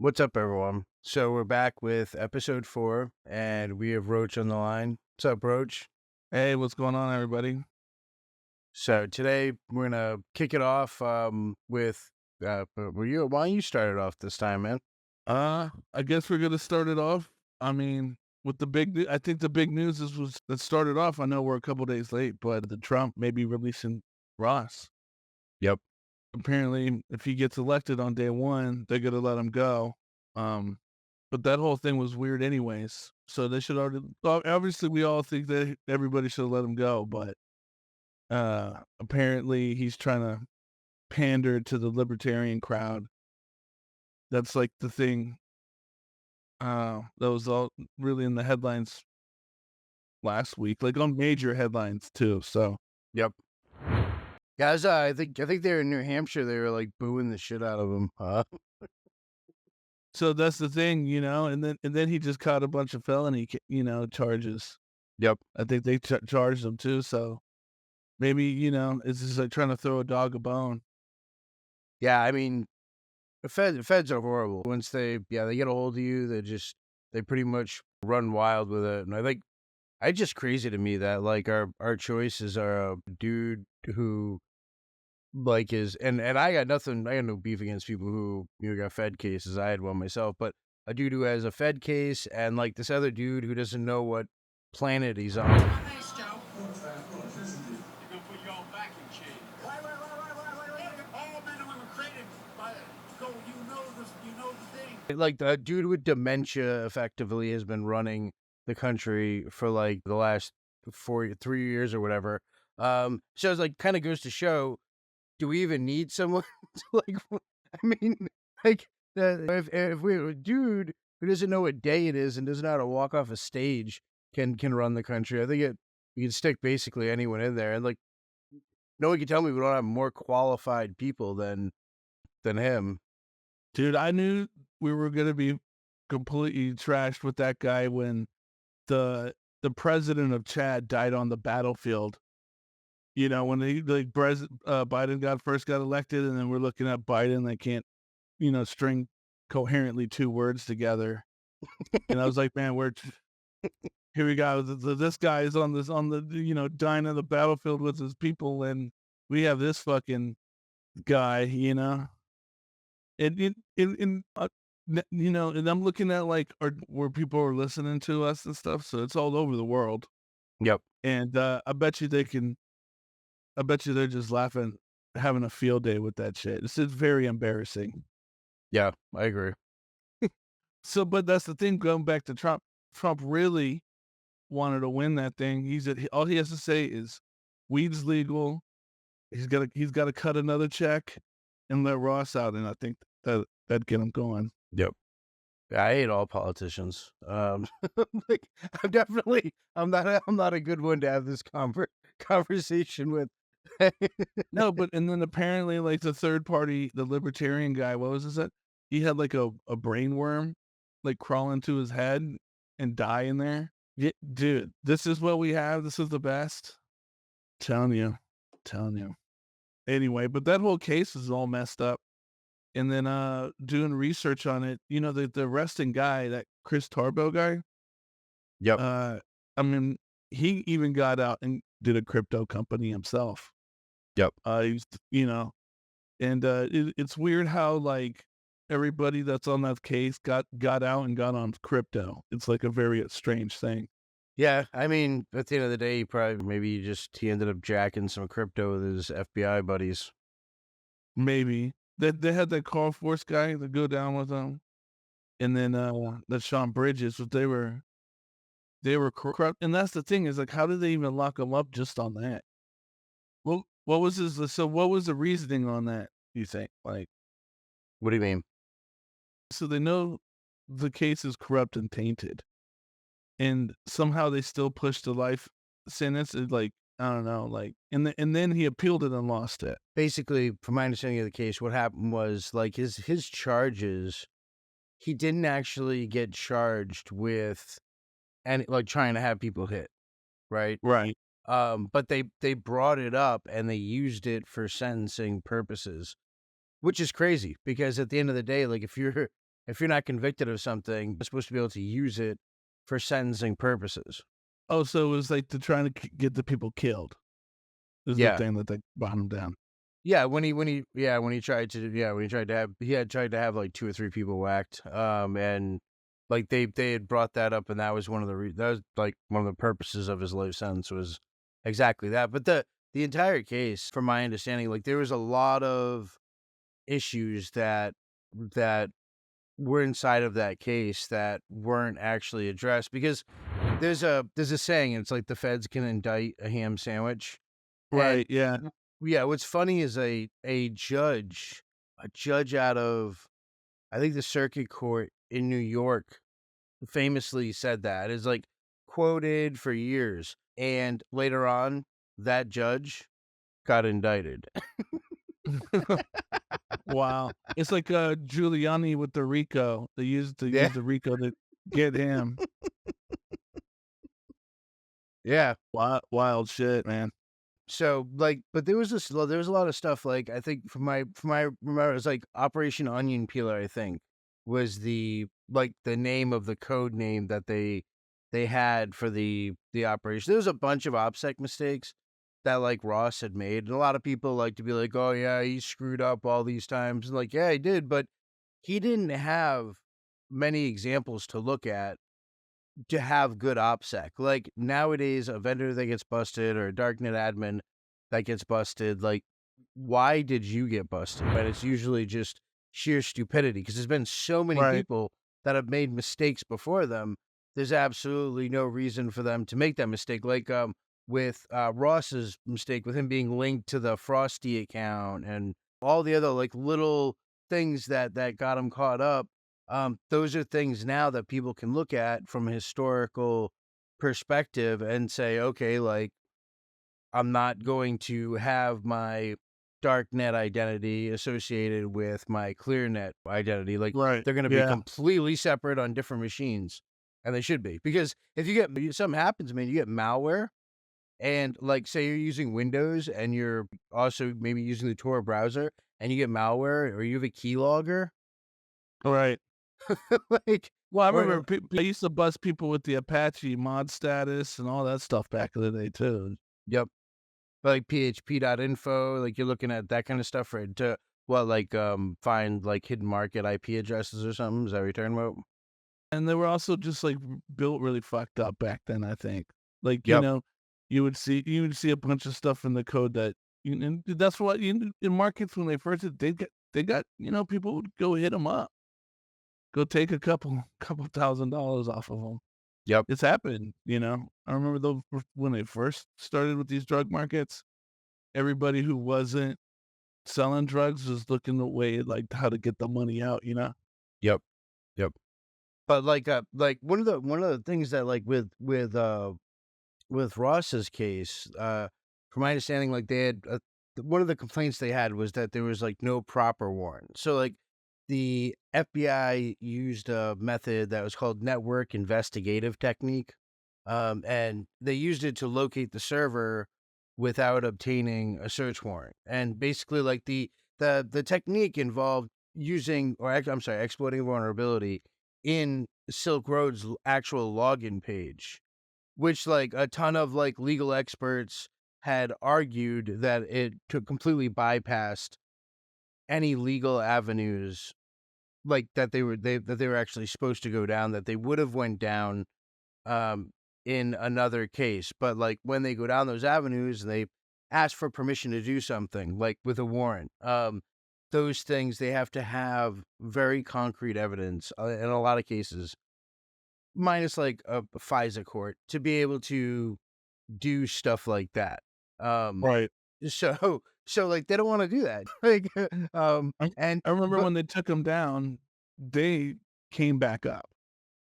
What's up, everyone? So we're back with episode 4, and we have Roach on the line. What's up, Roach? Hey, what's going on, everybody? So today we're gonna kick it off with why don't you start it off this time, man? I guess we're gonna start it off. I mean, with the big, I think the big news was that started off. I know we're a couple days late, but the Trump may be releasing Ross. Yep. Apparently, if he gets elected on day one, they're gonna let him go. But that whole thing was weird, anyways. So they should already. Obviously, we all think that everybody should let him go, but apparently, he's trying to pander to the libertarian crowd. That's like the thing. That was all really in the headlines last week, like on major headlines too. So Yep. Guys, I think they were in New Hampshire. They were like booing the shit out of him. that's the thing, and then he just caught a bunch of felony, charges. Yep. I think they charged him too. So maybe it's just like trying to throw a dog a bone. Yeah, I mean, the feds are horrible. Once they get a hold of you, they pretty much run wild with it. And I think it's just crazy to me that like our choices are a dude who like is and I got no beef against people who got Fed cases. I had one myself, but a dude who has a Fed case and like this other dude who doesn't know what planet he's on. Nice, Joe. You're gonna put your own back in chain. Right. All men we were created by you know the thing. Like the dude with dementia effectively has been running the country for like the last 3 years or whatever. So it's like kind of goes to show, do we even need someone to like? I mean, like if we a dude who doesn't know what day it is and doesn't know how to walk off a stage can run the country, I think you can stick basically anyone in there, and like no one can tell me we don't have more qualified people than him. Dude, I knew we were gonna be completely trashed with that guy when the president of Chad died on the battlefield. When he Biden first got elected, and then we're looking at Biden that can't, string coherently 2 words together. And I was like, man, here we go. This guy is on the dying on the battlefield with his people, and we have this fucking guy, and I'm looking at like where people are listening to us and stuff. So it's all over the world. Yep. And I bet you they're just laughing, having a field day with that shit. It's just very embarrassing. Yeah, I agree. So, but that's the thing, going back to Trump. Trump really wanted to win that thing. All he has to say is weed's legal. He's got to cut another check and let Ross out, and I think that'd get him going. Yep. I hate all politicians. Like I'm not a good one to have this conversation with. No, but and then apparently, like the third party, the libertarian guy, what was this? He had like a brain worm, like crawl into his head and die in there. Yeah, dude, this is what we have. This is the best. Telling you. Anyway, but that whole case is all messed up. And then doing research on it, the arresting guy, that Chris Tarbo guy. Yep. I mean, he even got out and did a crypto company himself. Yep. He's, and it's weird how like everybody that's on that case got out and got on crypto. It's like a very strange thing. Yeah, I mean, at the end of the day, he ended up jacking some crypto with his FBI buddies. Maybe they had that Carl Force guy to go down with them, and then that Sean Bridges, but they were corrupt. And that's the thing, is like, how did they even lock him up just on that? Well, what was the reasoning on that, you think? Like, what do you mean? So they know the case is corrupt and tainted, and somehow they still push the life sentence. It's like, I don't know, like, and then he appealed it and lost it. Basically, from my understanding of the case, what happened was like his charges, he didn't actually get charged with and like trying to have people hit, right? Right. But they brought it up and they used it for sentencing purposes, which is crazy because at the end of the day, like if you're if you're not convicted of something, you're supposed to be able to use it for sentencing purposes. Oh, so it was like to trying to get the people killed is the Yeah. thing that they brought him down. Yeah, when he tried to have like 2 or 3 people whacked, and like they had brought that up, and that was one of that was like one of the purposes of his life sentence was exactly that. But the entire case, from my understanding, like there was a lot of issues that were inside of that case that weren't actually addressed because there's a saying, it's like the feds can indict a ham sandwich. And Right, yeah. yeah, what's funny is a judge out of, I think, the circuit court in New York famously said that, is like quoted for years. And later on, that judge got indicted. Wow. It's like Giuliani with the RICO. They used to Yeah. use the RICO to get him. Yeah. Wild shit, man. So like, but there was a lot of stuff, like I think from my remember, it was like Operation Onion Peeler, I think, was the name of the code name that they had for the operation. There was a bunch of OPSEC mistakes that like Ross had made, and a lot of people like to be like, oh yeah, he screwed up all these times, and like, yeah, he did, but he didn't have many examples to look at to have good OPSEC. Like nowadays, a vendor that gets busted or a darknet admin that gets busted, like, why did you get busted? But it's usually just sheer stupidity because there's been so many Right. people that have made mistakes before them. There's absolutely no reason for them to make that mistake. Like with Ross's mistake with him being linked to the Frosty account and all the other like little things that got him caught up. Those are things now that people can look at from a historical perspective and say, okay, like, I'm not going to have my darknet identity associated with my clearnet identity. Like, Right. they're going to be Yeah. completely separate on different machines, and they should be. Because if something happens, man, you get malware, and like, say you're using Windows and you're also maybe using the Tor browser, and you get malware, or you have a keylogger, Right. like, Well, I or remember I used to bust people with the Apache mod status and all that stuff back in the day too. yep. Like php.info, like you're looking at that kind of stuff for to find like hidden market IP addresses or something. Is that what you're talking about? And they were also just like built really fucked up back then, I think. Like, Yep. you would see a bunch of stuff in the code that and that's what in markets when they first they got people would go hit them up. Go take a couple $1,000 off of them. Yep. It's happened, I remember when they first started with these drug markets, everybody who wasn't selling drugs was looking the way like how to get the money out, Yep. Yep. But like one of the things that like with Ross's case, from my understanding, like they had one of the complaints they had was that there was like no proper warrant. So like the FBI used a method that was called network investigative technique, and they used it to locate the server without obtaining a search warrant. And basically, like the technique involved exploiting a vulnerability in Silk Road's actual login page, which like a ton of like legal experts had argued that it completely bypassed any legal avenues like that they were actually supposed to go down, that they would have went down um in another case. But like when they go down those avenues and they ask for permission to do something like with a warrant, those things, they have to have very concrete evidence in a lot of cases, minus like a FISA court, to be able to do stuff like that. Um, Right. so like they don't want to do that. Like, and I remember but when they took them down, they came back up.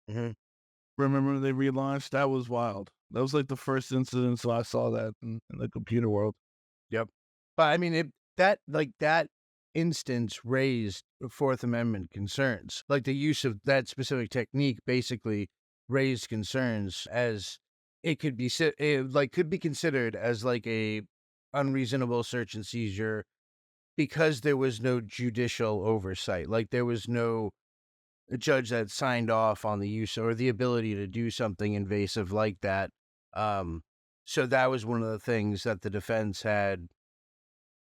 Mhm. Remember when they relaunched? That was wild. That was like the first incident, so I saw that in the computer world. Yep. But I mean, that instance raised Fourth Amendment concerns. Like the use of that specific technique basically raised concerns, as it could be could be considered as like a unreasonable search and seizure because there was no judicial oversight. Like there was no judge that signed off on the use or the ability to do something invasive like that. So that was one of the things that the defense had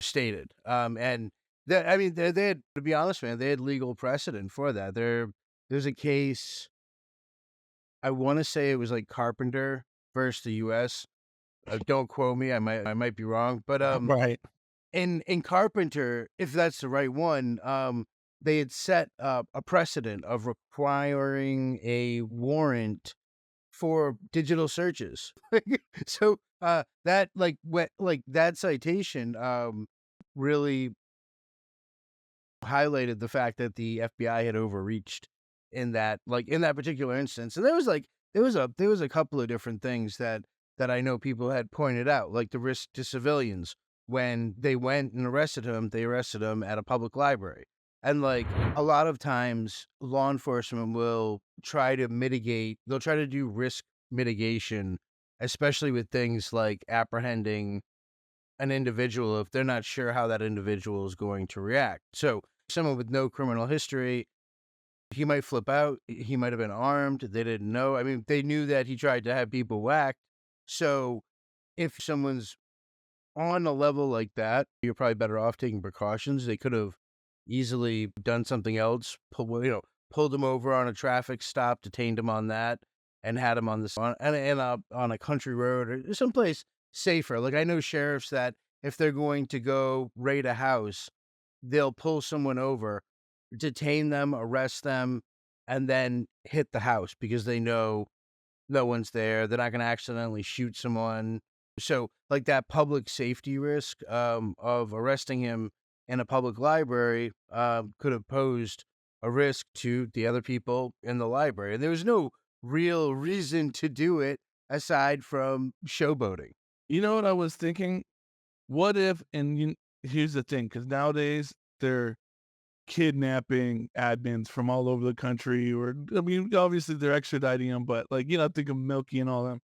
stated. And that, I mean, they had, to be honest, man, they had legal precedent for that. There's a case, I want to say it was like Carpenter versus the U.S. Don't quote me, I might be wrong, but Right. in Carpenter, if that's the right one, they had set a precedent of requiring a warrant for digital searches. So that like that citation really highlighted the fact that the FBI had overreached in that particular instance. And there was a couple of different things that I know people had pointed out, like the risk to civilians. When they went and arrested him, they arrested him at a public library. And like a lot of times law enforcement will try to mitigate, they'll try to do risk mitigation, especially with things like apprehending an individual if they're not sure how that individual is going to react. So, someone with no criminal history, he might flip out. He might have been armed. They didn't know. I mean, they knew that he tried to have people whacked. So, if someone's on a level like that, you're probably better off taking precautions. They could have easily done something else, pulled him over on a traffic stop, detained him on that, and had him on this on a country road or someplace safer. Like I know sheriffs that if they're going to go raid a house, they'll pull someone over, detain them, arrest them, and then hit the house because they know no one's there. They're not going to accidentally shoot someone. So, like that public safety risk of arresting him in a public library could have posed a risk to the other people in the library. And there was no real reason to do it aside from showboating. You know what I was thinking? What if, and here's the thing, because nowadays they're kidnapping admins from all over the country, or I mean, obviously they're extraditing them, but like think of Milky and all them.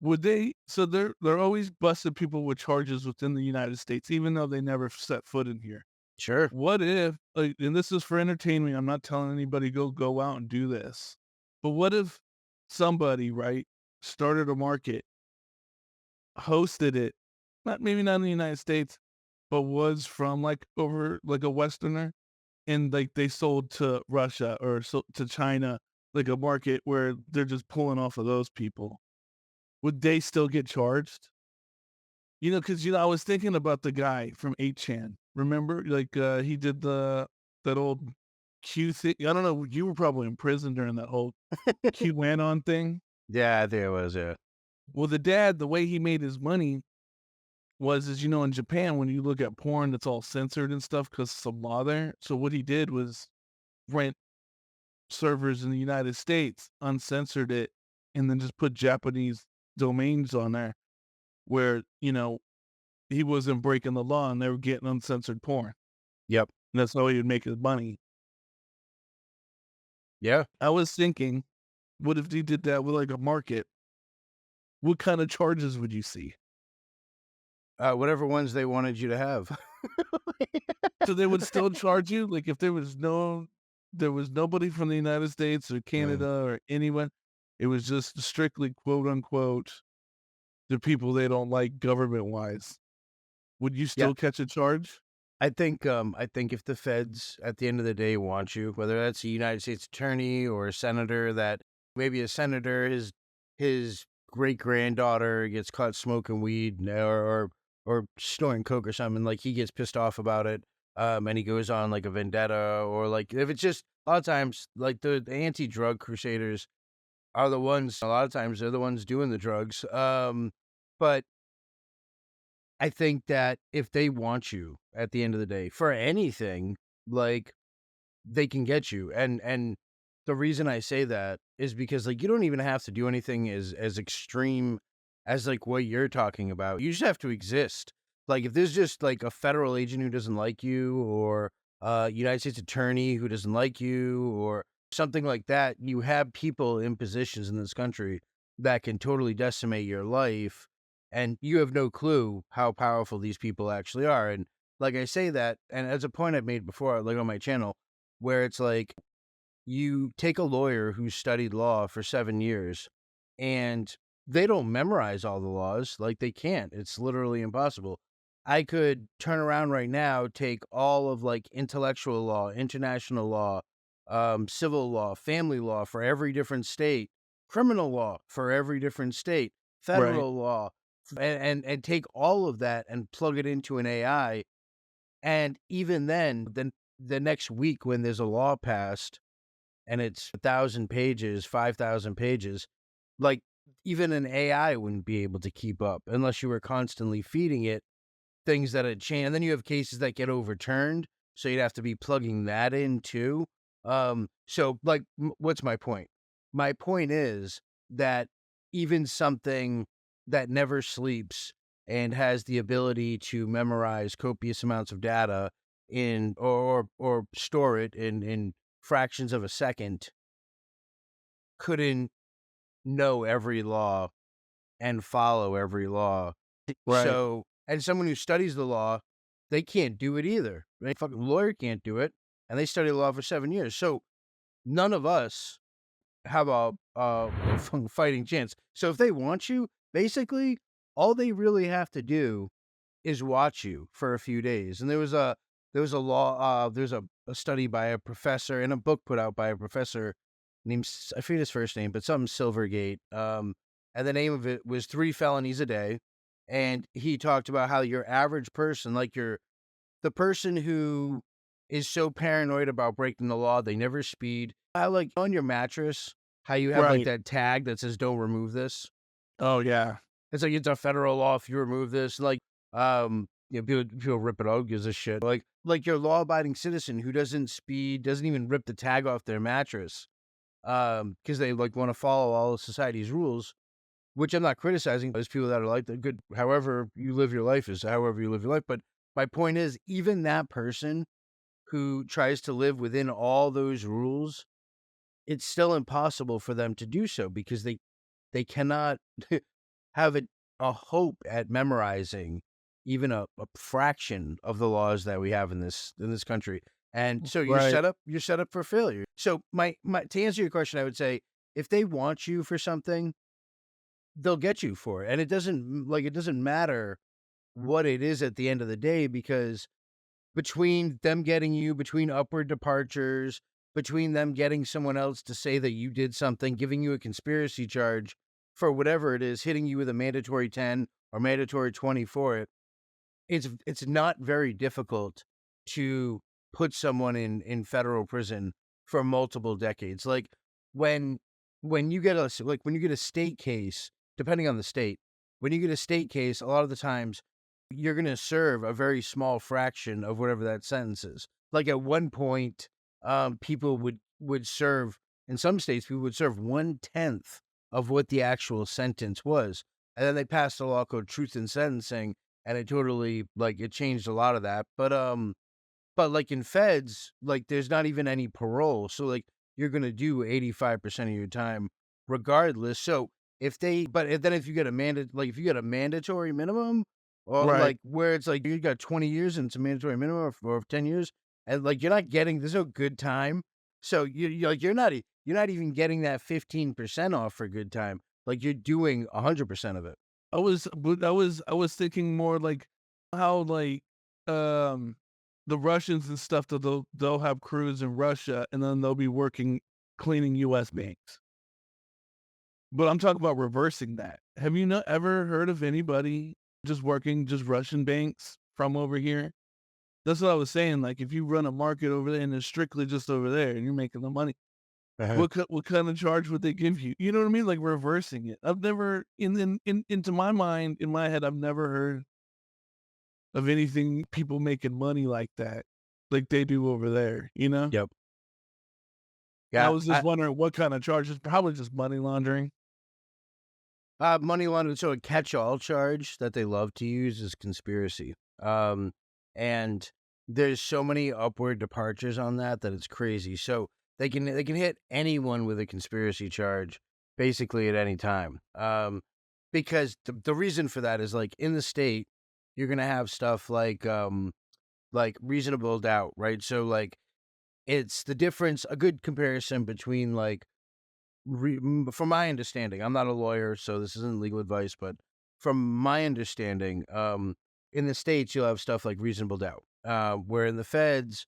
Would they? So they're always busting people with charges within the United States, even though they never set foot in here. Sure. What if, like, and this is for entertainment, I'm not telling anybody go out and do this, but what if somebody, right, started a market, hosted it, maybe not in the United States, but was from like over like a Westerner, and like they sold to Russia or to China, like a market where they're just pulling off of those people. Would they still get charged? Because I was thinking about the guy from 8chan. Remember, like he did that old Q thing. I don't know. You were probably in prison during that whole QAnon thing. Yeah, I think it was. Yeah. Well, the dad, the way he made his money was, as in Japan, when you look at porn, it's all censored and stuff because some law there. So what he did was rent servers in the United States, uncensored it, and then just put Japanese domains on there where, he wasn't breaking the law and they were getting uncensored porn. Yep. And that's how he would make his money. Yeah. I was thinking, what if he did that with like a market? What kind of charges would you see? Whatever ones they wanted you to have. So they would still charge you? Like if there was nobody from the United States or Canada or anyone, it was just strictly quote unquote the people they don't like government wise. Would you still catch a charge? I think if the feds at the end of the day want you, whether that's a United States attorney or a senator, that maybe a senator, his great granddaughter gets caught smoking weed or snorting coke or something, like he gets pissed off about it, and he goes on like a vendetta, or like if it's just a lot of times like the anti-drug crusaders are the ones. A lot of times they're the ones doing the drugs. But I think that if they want you at the end of the day for anything, like they can get you. And the reason I say that is because like you don't even have to do anything as extreme as like what you're talking about. You just have to exist. Like if there's just like a federal agent who doesn't like you, or a United States attorney who doesn't like you, or something like that, you have people in positions in this country that can totally decimate your life, and you have no clue how powerful these people actually are. And like I say that, and as a point I've made before, like on my channel, where it's like you take a lawyer who studied law for 7 years, and they don't memorize all the laws. Like, they can't. It's literally impossible. I could turn around right now, take all of, like, intellectual law, international law, civil law, family law for every different state, criminal law for every different state, Right. federal law, and take all of that and plug it into an AI. And even then the next week when there's a law passed and it's 1,000 pages, 5,000 pages, like, even an AI wouldn't be able to keep up unless you were constantly feeding it things that had changed. And then you have cases that get overturned, so you'd have to be plugging that in too. So, like, what's my point? My point is that even something that never sleeps and has the ability to memorize copious amounts of data in or store it in fractions of a second couldn't know every law and follow every law. Right. So, and someone who studies the law, they can't do it either. Right? Fucking lawyer can't do it, and they study law for 7 years. So none of us have a fighting chance. So if they want you, basically, all they really have to do is watch you for a few days. And there's a study by a professor and a book put out by a professor named, I forget his first name, but something Silvergate. And the name of it was 3 felonies a day. And he talked about how your average person, like the person who is so paranoid about breaking the law, they never speed. I like on your mattress, how you have like Right. that tag that says "Don't remove this." Oh yeah. It's like it's a federal law if you remove this. Like, people rip it out, gives a shit. Like your law-abiding citizen who doesn't speed, doesn't even rip the tag off their mattress, because they like want to follow all of society's rules. Which I'm not criticizing. There's people that are like that. Good, however you live your life is however you live your life. But my point is, even that person who tries to live within all those rules, it's still impossible for them to do so because they cannot have a hope at memorizing even a fraction of the laws that we have in this country. And so Right. you're set up for failure. So my to answer your question, I would say if they want you for something, they'll get you for it. And it doesn't matter what it is at the end of the day, because between them getting you, between upward departures, between them getting someone else to say that you did something, giving you a conspiracy charge for whatever it is, hitting you with a mandatory 10 or mandatory 20 for it, it's not very difficult to put someone in federal prison for multiple decades. Like when when you get a state case, depending on the state, when you get a state case, a lot of the times you're going to serve a very small fraction of whatever that sentence is. Like at one point, people would serve in some states. People would serve 1/10 of what the actual sentence was, and then they passed a law called Truth in Sentencing, and it totally it changed a lot of that. But like in feds, like there's not even any parole, so like you're gonna do 85% of your time regardless. So then if you get a if you get a mandatory minimum, or Right. like where it's like you got 20 years and it's a mandatory minimum or 10 years, and like you're not getting there's no good time, so you're not even getting that 15% off for good time. Like you're doing 100% of it. I was thinking more like how um the Russians and stuff that they'll have crews in Russia and then they'll be working cleaning US banks. But I'm talking about reversing that. Have you not ever heard of anybody just working just Russian banks from over here? That's what I was saying. Like if you run a market over there and it's strictly just over there and you're making the money, Uh-huh. what kind of charge would they give you? You know what I mean? Like reversing it. I've never into my mind, in my head, I've never heard of anything people making money like that, like they do over there, you know? Yep. And I Yeah. was just wondering what kind of charges, probably just money laundering. Money laundering. So a catch-all charge that they love to use is conspiracy. And there's so many upward departures on that it's crazy. So they can hit anyone with a conspiracy charge basically at any time. Because the reason for that is like in the state, you're gonna have stuff like reasonable doubt, right? So like it's the difference, a good comparison between like, from my understanding, I'm not a lawyer, so this isn't legal advice, but from my understanding, in the States, you'll have stuff like reasonable doubt, where in the feds,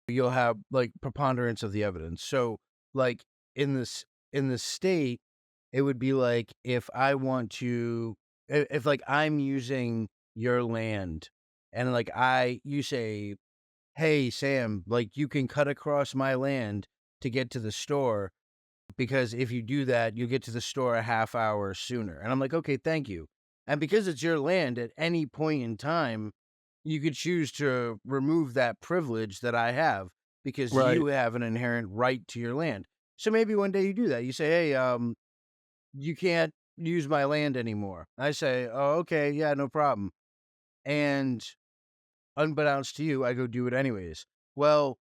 you'll have like preponderance of the evidence. So, like in the state, it would be like if I want to, if like I'm using your land, and like you say, "Hey Sam, like you can cut across my land to get to the store." Because if you do that, you'll get to the store a half hour sooner. And I'm like, okay, thank you. And because it's your land at any point in time, you could choose to remove that privilege that I have because Right. you have an inherent right to your land. So maybe one day you do that. You say, hey, you can't use my land anymore. I say, oh, okay, yeah, no problem. And unbeknownst to you, I go do it anyways. Well,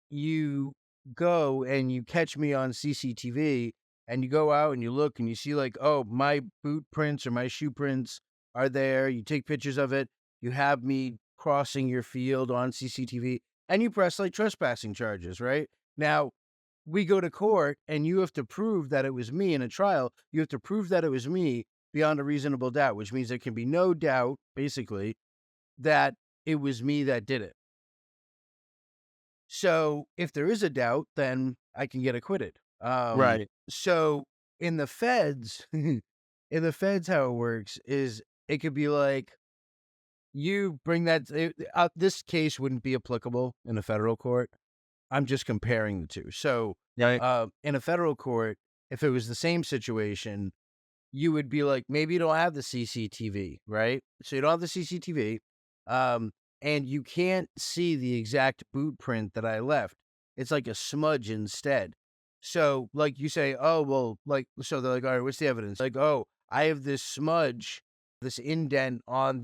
you go and you catch me on CCTV and you go out and you look and you see like, oh, my boot prints or my shoe prints are there. You take pictures of it. You have me crossing your field on CCTV and you press like trespassing charges, right? Now, we go to court and you have to prove that it was me in a trial. You have to prove that it was me beyond a reasonable doubt, which means there can be no doubt, basically, that it was me that did it. So if there is a doubt, then I can get acquitted. Right. So in the feds, in the feds, how it works is it could be like you bring that. This case wouldn't be applicable in a federal court. I'm just comparing the two. So Right. in a federal court, if it was the same situation, you would be like, maybe you don't have the CCTV, right? So you don't have the CCTV, and you can't see the exact boot print that I left. It's like a smudge instead. So, like you say, oh, well, like, so they're like, all right, what's the evidence? Like, oh, I have this smudge, this indent on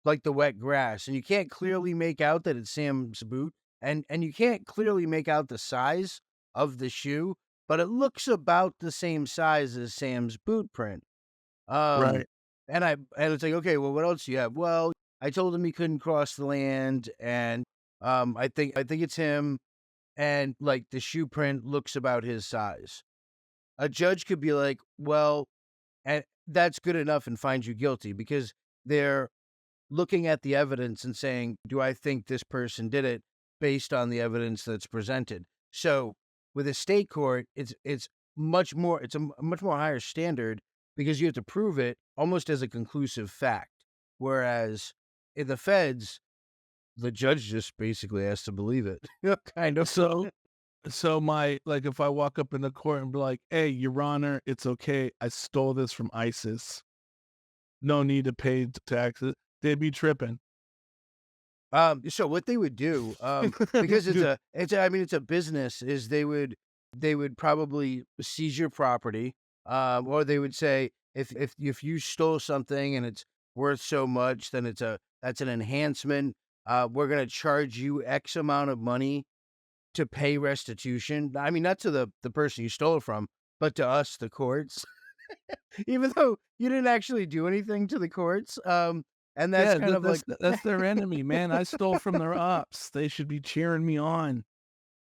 like the wet grass, and you can't clearly make out that it's Sam's boot, and you can't clearly make out the size of the shoe, but it looks about the same size as Sam's boot print. Um, Right. and it's like, okay, well, what else do you have? Well, I told him he couldn't cross the land, and I think it's him, and like the shoe print looks about his size. A judge could be like, well, and that's good enough and find you guilty because they're looking at the evidence and saying, do I think this person did it based on the evidence that's presented? So with a state court, it's much more, it's a much more higher standard because you have to prove it almost as a conclusive fact. Whereas in the feds, the judge just basically has to believe it. Kind of. So my like if I walk up in the court and be like, "Hey, Your Honor, it's okay. I stole this from ISIS. No need to pay taxes." They'd be tripping. So what they would do, because I mean, it's a business, is they would probably seize your property, or they would say if you stole something and it's worth so much, then that's an enhancement. We're gonna charge you X amount of money to pay restitution. I mean, not to the person you stole it from, but to us, the courts, even though you didn't actually do anything to the courts. And that's Yeah, kind of like, that's their enemy, man. I stole from their ops. They should be cheering me on.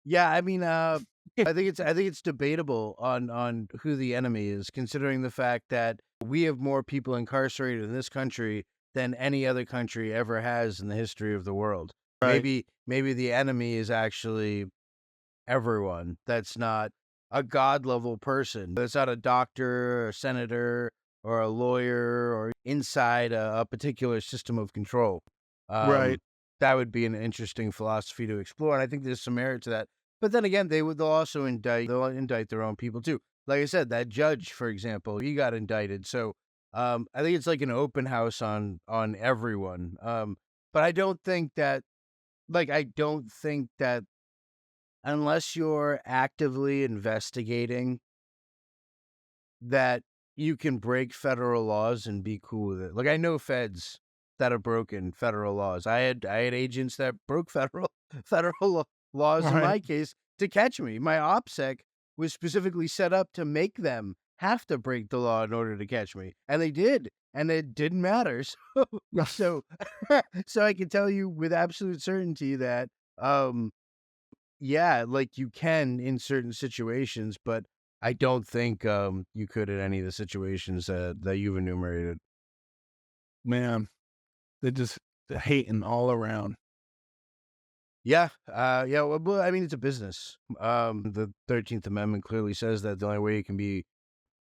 yeah, I mean, I think it's debatable on who the enemy is, considering the fact that we have more people incarcerated in this country than any other country ever has in the history of the world. Right. Maybe the enemy is actually everyone that's not a god level person. That's not a doctor, or a senator, or a lawyer, or inside a particular system of control. Right. Um, that would be an interesting philosophy to explore, and I think there's some merit to that. But then again, they'll also they'll indict their own people too. Like I said, that judge, for example, he got indicted. So I think it's like an open house on everyone. But I don't think that unless you're actively investigating, that you can break federal laws and be cool with it. Like, I know feds that have broken federal laws. I had agents that broke laws in Right. my case to catch me. My OPSEC was specifically set up to make them have to break the law in order to catch me, and they did, and it didn't matter. So, so I can tell you with absolute certainty that um yeah, like you can in certain situations, but I don't think you could in any of the situations that you've enumerated. Man, they're just hating all around. Yeah, yeah. Well, I mean, it's a business. The 13th Amendment clearly says that the only way you can be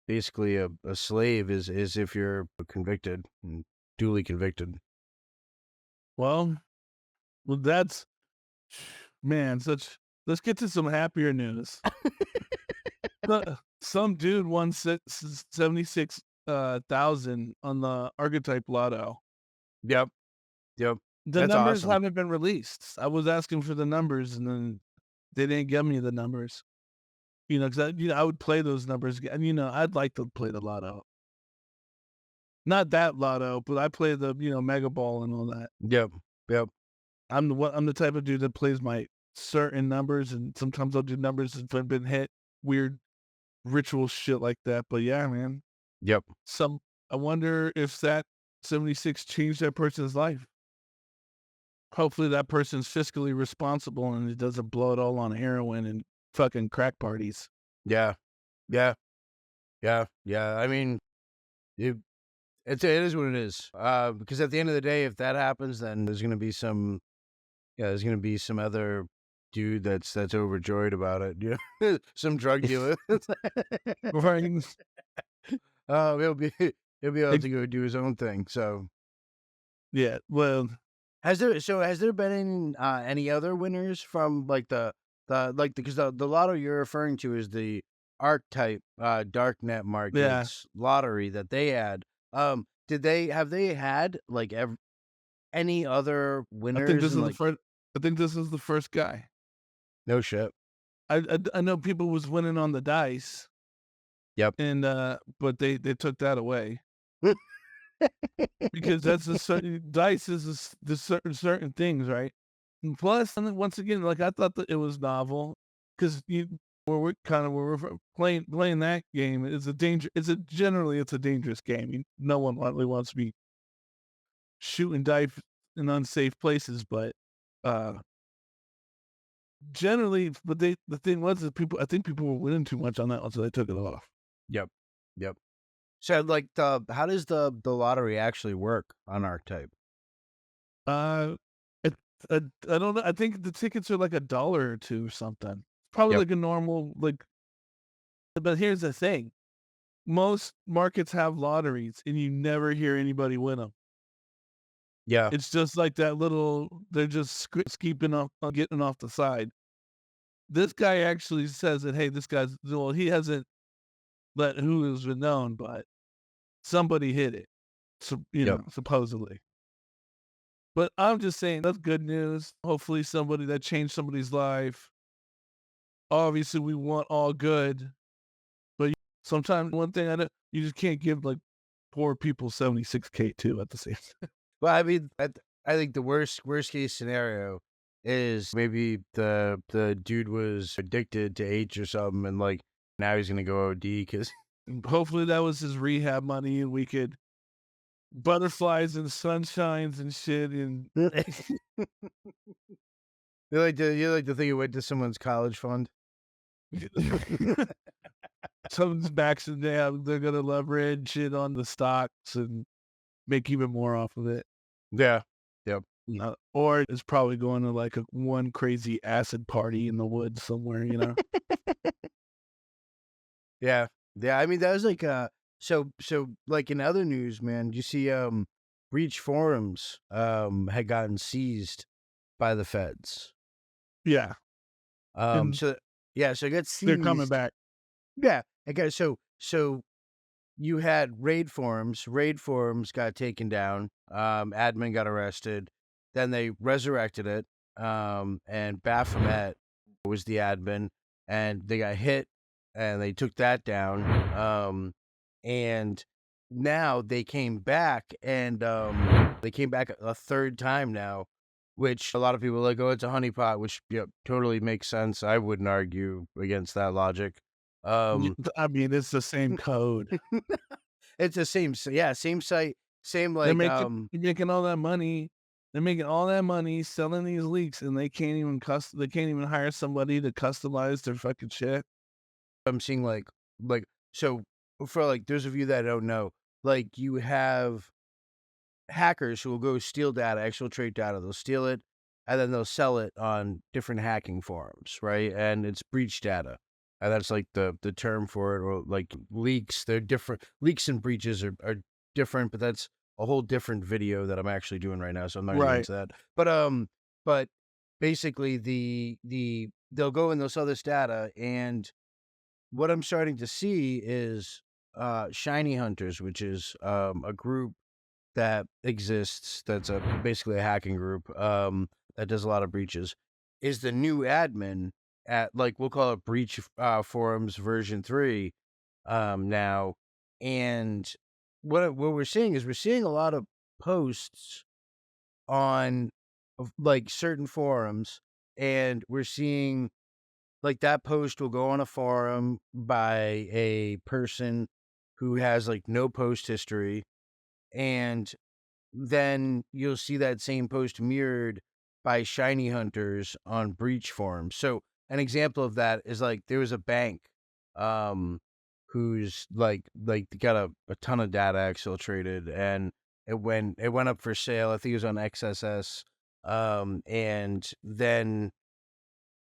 basically a slave is if you're convicted and duly convicted. Well, that's man, such let's get to some happier news. Some dude won 76,000 on the Archetype Lotto. Yep, yep. The That's numbers awesome. haven't been released. I was asking for the numbers, and then they didn't give me the numbers. You know, because I would play those numbers, and I'd like to play the Lotto. Not that Lotto, but I play the Mega Ball and all that. Yep, yep. I'm the type of dude that plays my certain numbers, and sometimes I'll do numbers if I've been hit, weird ritual shit like that. But yeah, man, Yep. I wonder if that 76 changed that person's life. Hopefully that person's fiscally responsible and it doesn't blow it all on heroin and fucking crack parties. Yeah, yeah, yeah. I mean, it it is what it is. Because at the end of the day, if that happens, then there's gonna be some other dude that's overjoyed about it. You know, some drug dealer. Right? He'll be he'll be able Ex- to go do his own thing. So Yeah. Well, has there been any other winners from like because the lotto you're referring to is the Archetype Darknet yeah. Markets lottery that they had. Have they had like any other I think winners this and is the like first. I think this is the first guy. no shit? I know people was winning on the dice, Yep. and but they took that away because that's the certain dice is the certain things, right? And plus, and then once again, like I thought that it was novel because where we're playing that game is a danger. Generally it's a dangerous game. No one really wants to be shooting dice in unsafe places, but uh generally, but the thing was that I think people were winning too much on that one, so they took it off. Yep. Yep. So like how does the lottery actually work on Archetype? Uh, it, I don't know. I think the tickets are like $1 or 2 or something. Probably Yep. like a normal like. But here's the thing: most markets have lotteries, and you never hear anybody win them. Yeah. It's just like that little. They're just skeeping off, getting off the side. This guy actually says that, hey, this guy's well, he hasn't let who has been known, but somebody hit it. So Yep. supposedly. But I'm just saying that's good news. Hopefully somebody that changed somebody's life. Obviously, we want all good, but sometimes one thing I know, you just can't give like poor people 76K too at the same time. Well, I mean, I think the worst case scenario is maybe the dude was addicted to H or something, and like now he's gonna go OD because Hopefully that was his rehab money and we could butterflies and sunshines and shit and you like to think it went to someone's college fund. something's backs and they're gonna leverage it on the stocks and make even more off of it. Yeah. Yep. Or it's probably going to like one crazy acid party in the woods somewhere. Yeah. Yeah. I mean, that was like so like in other news, man. You see, Breach Forums had gotten seized by the feds. Yeah, and So yeah, so it got they're coming seized. back. Yeah. Okay. So you had raid forums. Raid forums got taken down. Admin got arrested. Then they resurrected it. And Baphomet was the admin, and they got hit, and they took that down. And now they came back, and they came back a third time now, which a lot of people are like, oh, it's a honeypot, which totally makes sense. I wouldn't argue against that logic. I mean, it's the same code. It's the same, same site, same They're like making all that money, They're making all that money selling these leaks, and they can't even they can't even hire somebody to customize their fucking shit. I'm seeing like so for like those of you that don't know, like you have hackers who will go steal data, exfiltrate data. They'll steal it and then they'll sell it on different hacking forums, right? And it's breach data. And that's like the term for it, or like leaks. They're different. Leaks and breaches are different, but that's a whole different video that I'm actually doing right now. So I'm not gonna get into that. But basically they'll go and they'll sell this data, and what I'm starting to see is Shiny Hunters, which is a group that exists, that's basically a hacking group that does a lot of breaches, is the new admin at, like, we'll call it Breach Forums version 3 now. And what we're seeing is we're seeing a lot of posts on like certain forums, and we're seeing like that post will go on a forum by a person who has like no post history, and then you'll see that same post mirrored by shiny hunters on breach forums. So an example of that is like there was a bank who's like got a ton of data exfiltrated, and it went up for sale. I think it was on XSS. And then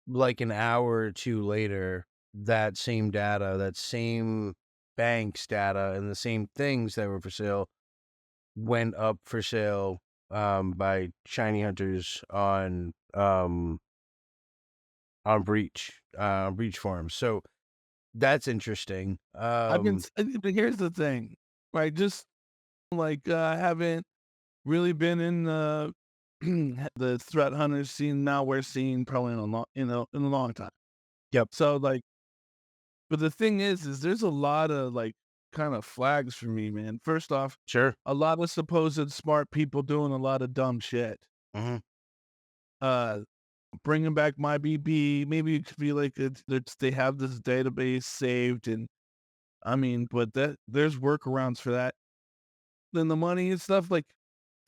like an hour or two later, that same data, that same bank's data and the same things that were for sale went up for sale by shiny hunters on breach forums. So that's interesting. But here's the thing, right? Just like I haven't really been in the the threat hunter scene, malware scene, probably in a long time. Yep. So like, but the thing is there's a lot of like kind of flags for me, man. First off, Sure. a lot of supposed smart people doing a lot of dumb shit. Mm-hmm. Bringing back my BB, maybe it could be like they have this database saved, and I mean, but that there's workarounds for that. Then the money and stuff, like,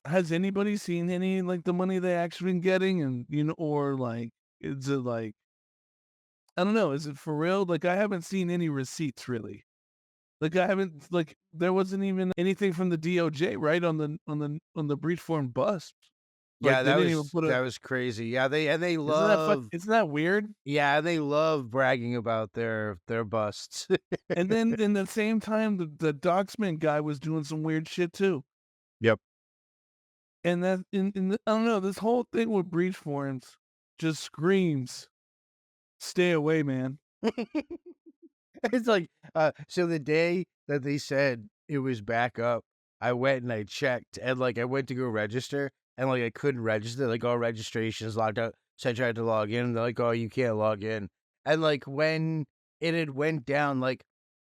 has anybody seen any like the money they actually been getting, and or like, is it like, I don't know, is it for real? Like, I haven't seen any receipts really. Like, I haven't, like, there wasn't even anything from the DOJ, right, on the breach form bust. Yeah, Like, they didn't even put that was crazy. Yeah, they love isn't that weird? yeah, they love bragging about their busts. And then in the same time, the Doxman guy was doing some weird shit too. Yep. And that I don't know, this whole thing with breach forums just screams, stay away, man. It's like, so the day that they said it was back up, I went and I checked, and like I went to go register, and like I couldn't register, like all registrations locked out. So I tried to log in, and they're like, "Oh, you can't log in." And like when it had went down, like,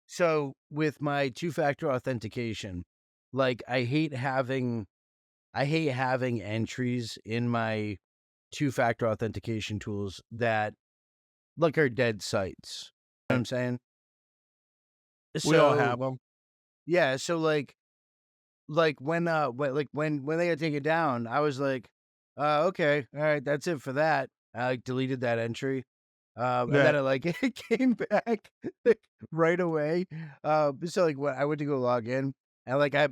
so with my two-factor authentication, like I hate having entries in my two-factor authentication tools that like are dead sites. You know what I'm saying? We all So have them. yeah, so when they got taken down, I was like, okay, all right, that's it for that. I like deleted that entry. And then Yeah. it like it came back like, right away. So like when I went to go log in, and like I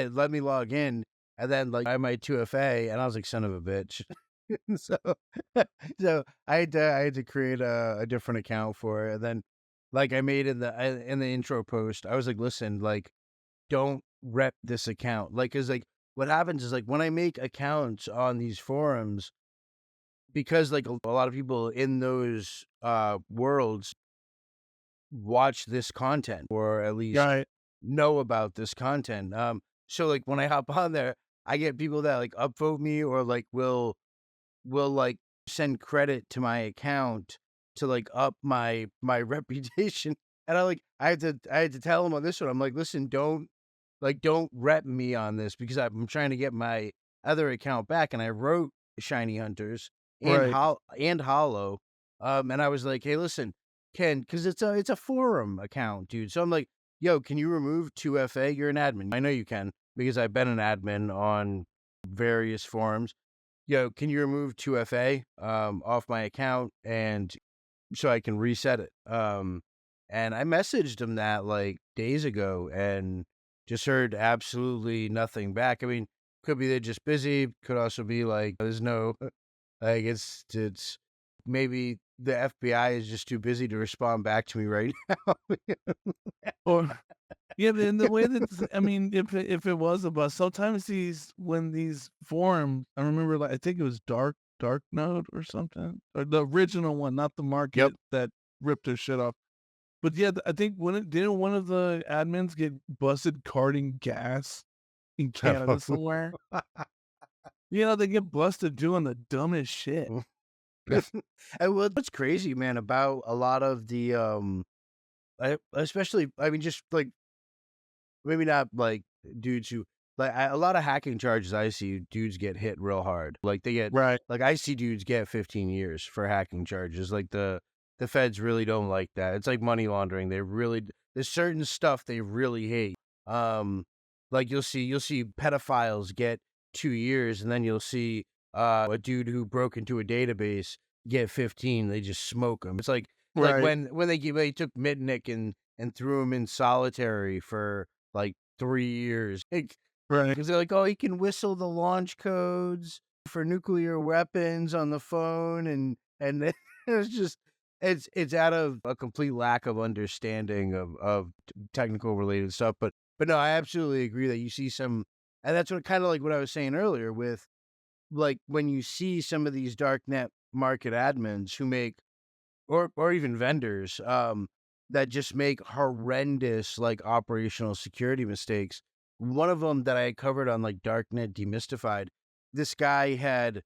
let me log in, and then like I had my 2FA, and I was like, son of a bitch. so so I had to create a different account for it. And then like I made in the intro post, I was like, listen, like, don't rep this account. Like, cause like what happens is like when I make accounts on these forums, because like a lot of people in those worlds watch this content, or at least Right. know about this content. So like when I hop on there, I get people that like upvote me, or like will like send credit to my account to like up my reputation. And I had to tell them on this one, I'm like, listen, don't rep me on this, because I'm trying to get my other account back. And I wrote Shiny Hunters and Right. Hollow. And I was like, hey, listen, because it's a forum account, dude. So I'm like, yo, can you remove 2FA? You're an admin. I know you can, because I've been an admin on various forums. yo, can you remove 2FA off my account and so I can reset it? And I messaged him that like days ago and just heard absolutely nothing back. I mean, could be they're just busy. Could also be like there's no like it's maybe the FBI is just too busy to respond back to me right now. Or yeah, in the way that I mean, if it was a bust, sometimes when these forums, I remember like I think it was Dark Node or something, or the original one, not the market that ripped their shit off. But yeah, I think didn't one of the admins get busted carting gas in Canada somewhere? You know, they get busted doing the dumbest shit. And what's crazy, man, about a lot of the especially I mean just like maybe not like dudes who like a lot of hacking charges I see dudes get hit real hard. Like they get Right. like I see dudes get 15 years for hacking charges. Like the feds really don't like that. It's like money laundering. There's certain stuff they really hate. Like you'll see pedophiles get 2 years, and then you'll see a dude who broke into a database get 15. They just smoke him. It's like Right. when they took Mitnick and threw him in solitary for like 3 years. Like, Right. because they're like, oh, he can whistle the launch codes for nuclear weapons on the phone, and it's just it's out of a complete lack of understanding of technical related stuff. But no, I absolutely agree that you see some, and that's what kind of like what I was saying earlier with like when you see some of these darknet market admins who make or even vendors that just make horrendous like operational security mistakes. One of them that I covered on like Darknet Demystified, this guy had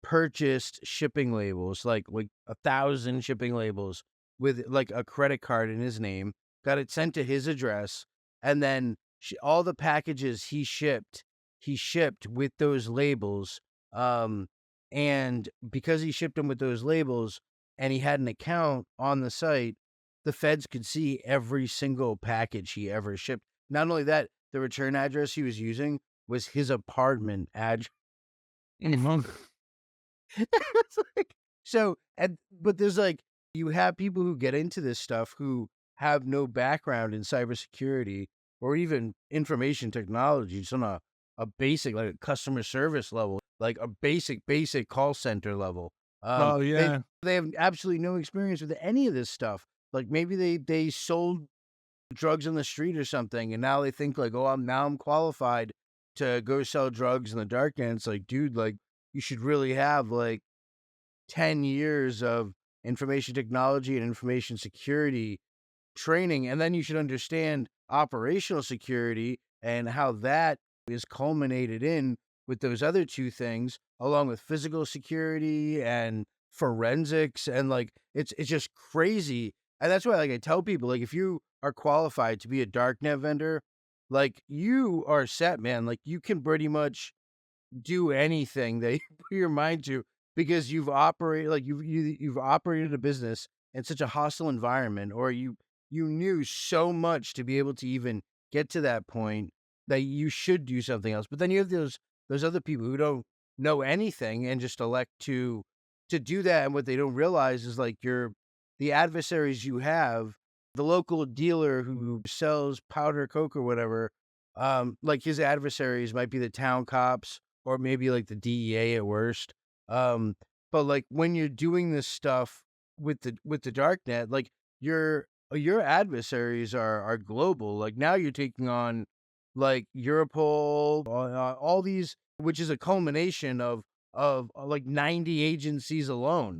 purchased shipping labels, like 1,000 shipping labels with like a credit card in his name, got it sent to his address, and then all the packages he shipped with those labels. And because he shipped them with those labels and he had an account on the site, the feds could see every single package he ever shipped. Not only that, the return address he was using was his apartment address. Mhm. It's like, so, but there's like, you have people who get into this stuff who have no background in cybersecurity or even information technology, just on a basic, like a customer service level, like a basic call center level. Oh yeah. They have absolutely no experience with any of this stuff. Like maybe they sold drugs on the street or something, and now they think like, oh, I'm qualified to go sell drugs in the dark end. It's like, dude, like you should really have like 10 years of information technology and information security training, and then you should understand operational security and how that is culminated in with those other two things, along with physical security and forensics, and like it's just crazy. And that's why like I tell people, like if you are qualified to be a darknet vendor, like you are set, man. Like you can pretty much do anything that you put your mind to because you've operated like you've operated a business in such a hostile environment, or you knew so much to be able to even get to that point that you should do something else. But then you have those other people who don't know anything and just elect to do that, and what they don't realize is like the adversaries you have, the local dealer who sells powder coke or whatever, like his adversaries might be the town cops or maybe like the DEA at worst. Um, but like when you're doing this stuff with the darknet, like your adversaries are global. Like now you're taking on like Europol, all these, which is a culmination of like 90 agencies alone.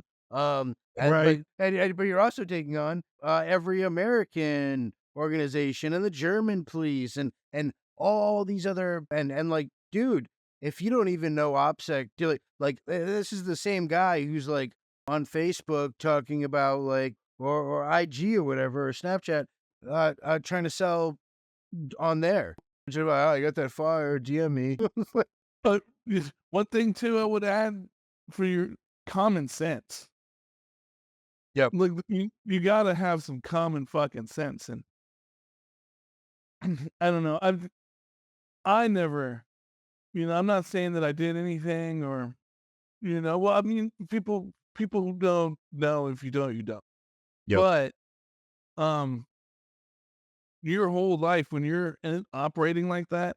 Right. But you're also taking on every American organization and the German police and all these other and like, dude, if you don't even know OPSEC, this is the same guy who's like on Facebook talking about like or IG or whatever or Snapchat, trying to sell on there. Oh, I got that fire. DM me. But one thing too, I would add for your common sense. Yep. Look, you gotta have some common fucking sense, and I don't know. I never I'm not saying that I did anything or, well, I mean, people who don't know, if you don't, you don't. Yep. But, um, your whole life when you're operating like that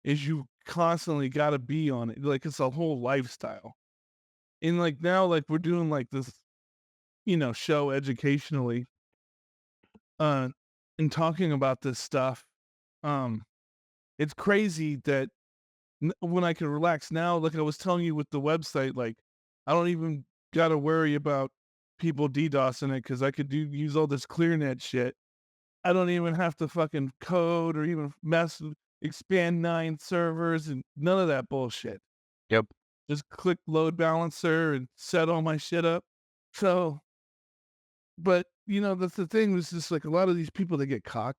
is you constantly got to be on it. Like it's a whole lifestyle. And like now, like we're doing like this, show educationally, uh, and talking about this stuff. Um, it's crazy that when I can relax now, like I was telling you with the website, like I don't even got to worry about people DDoSing it because I could use all this ClearNet shit. I don't even have to fucking code or even expand 9 servers and none of that bullshit. Yep. Just click load balancer and set all my shit up. So, but that's the thing. Was just like a lot of these people that get cocky.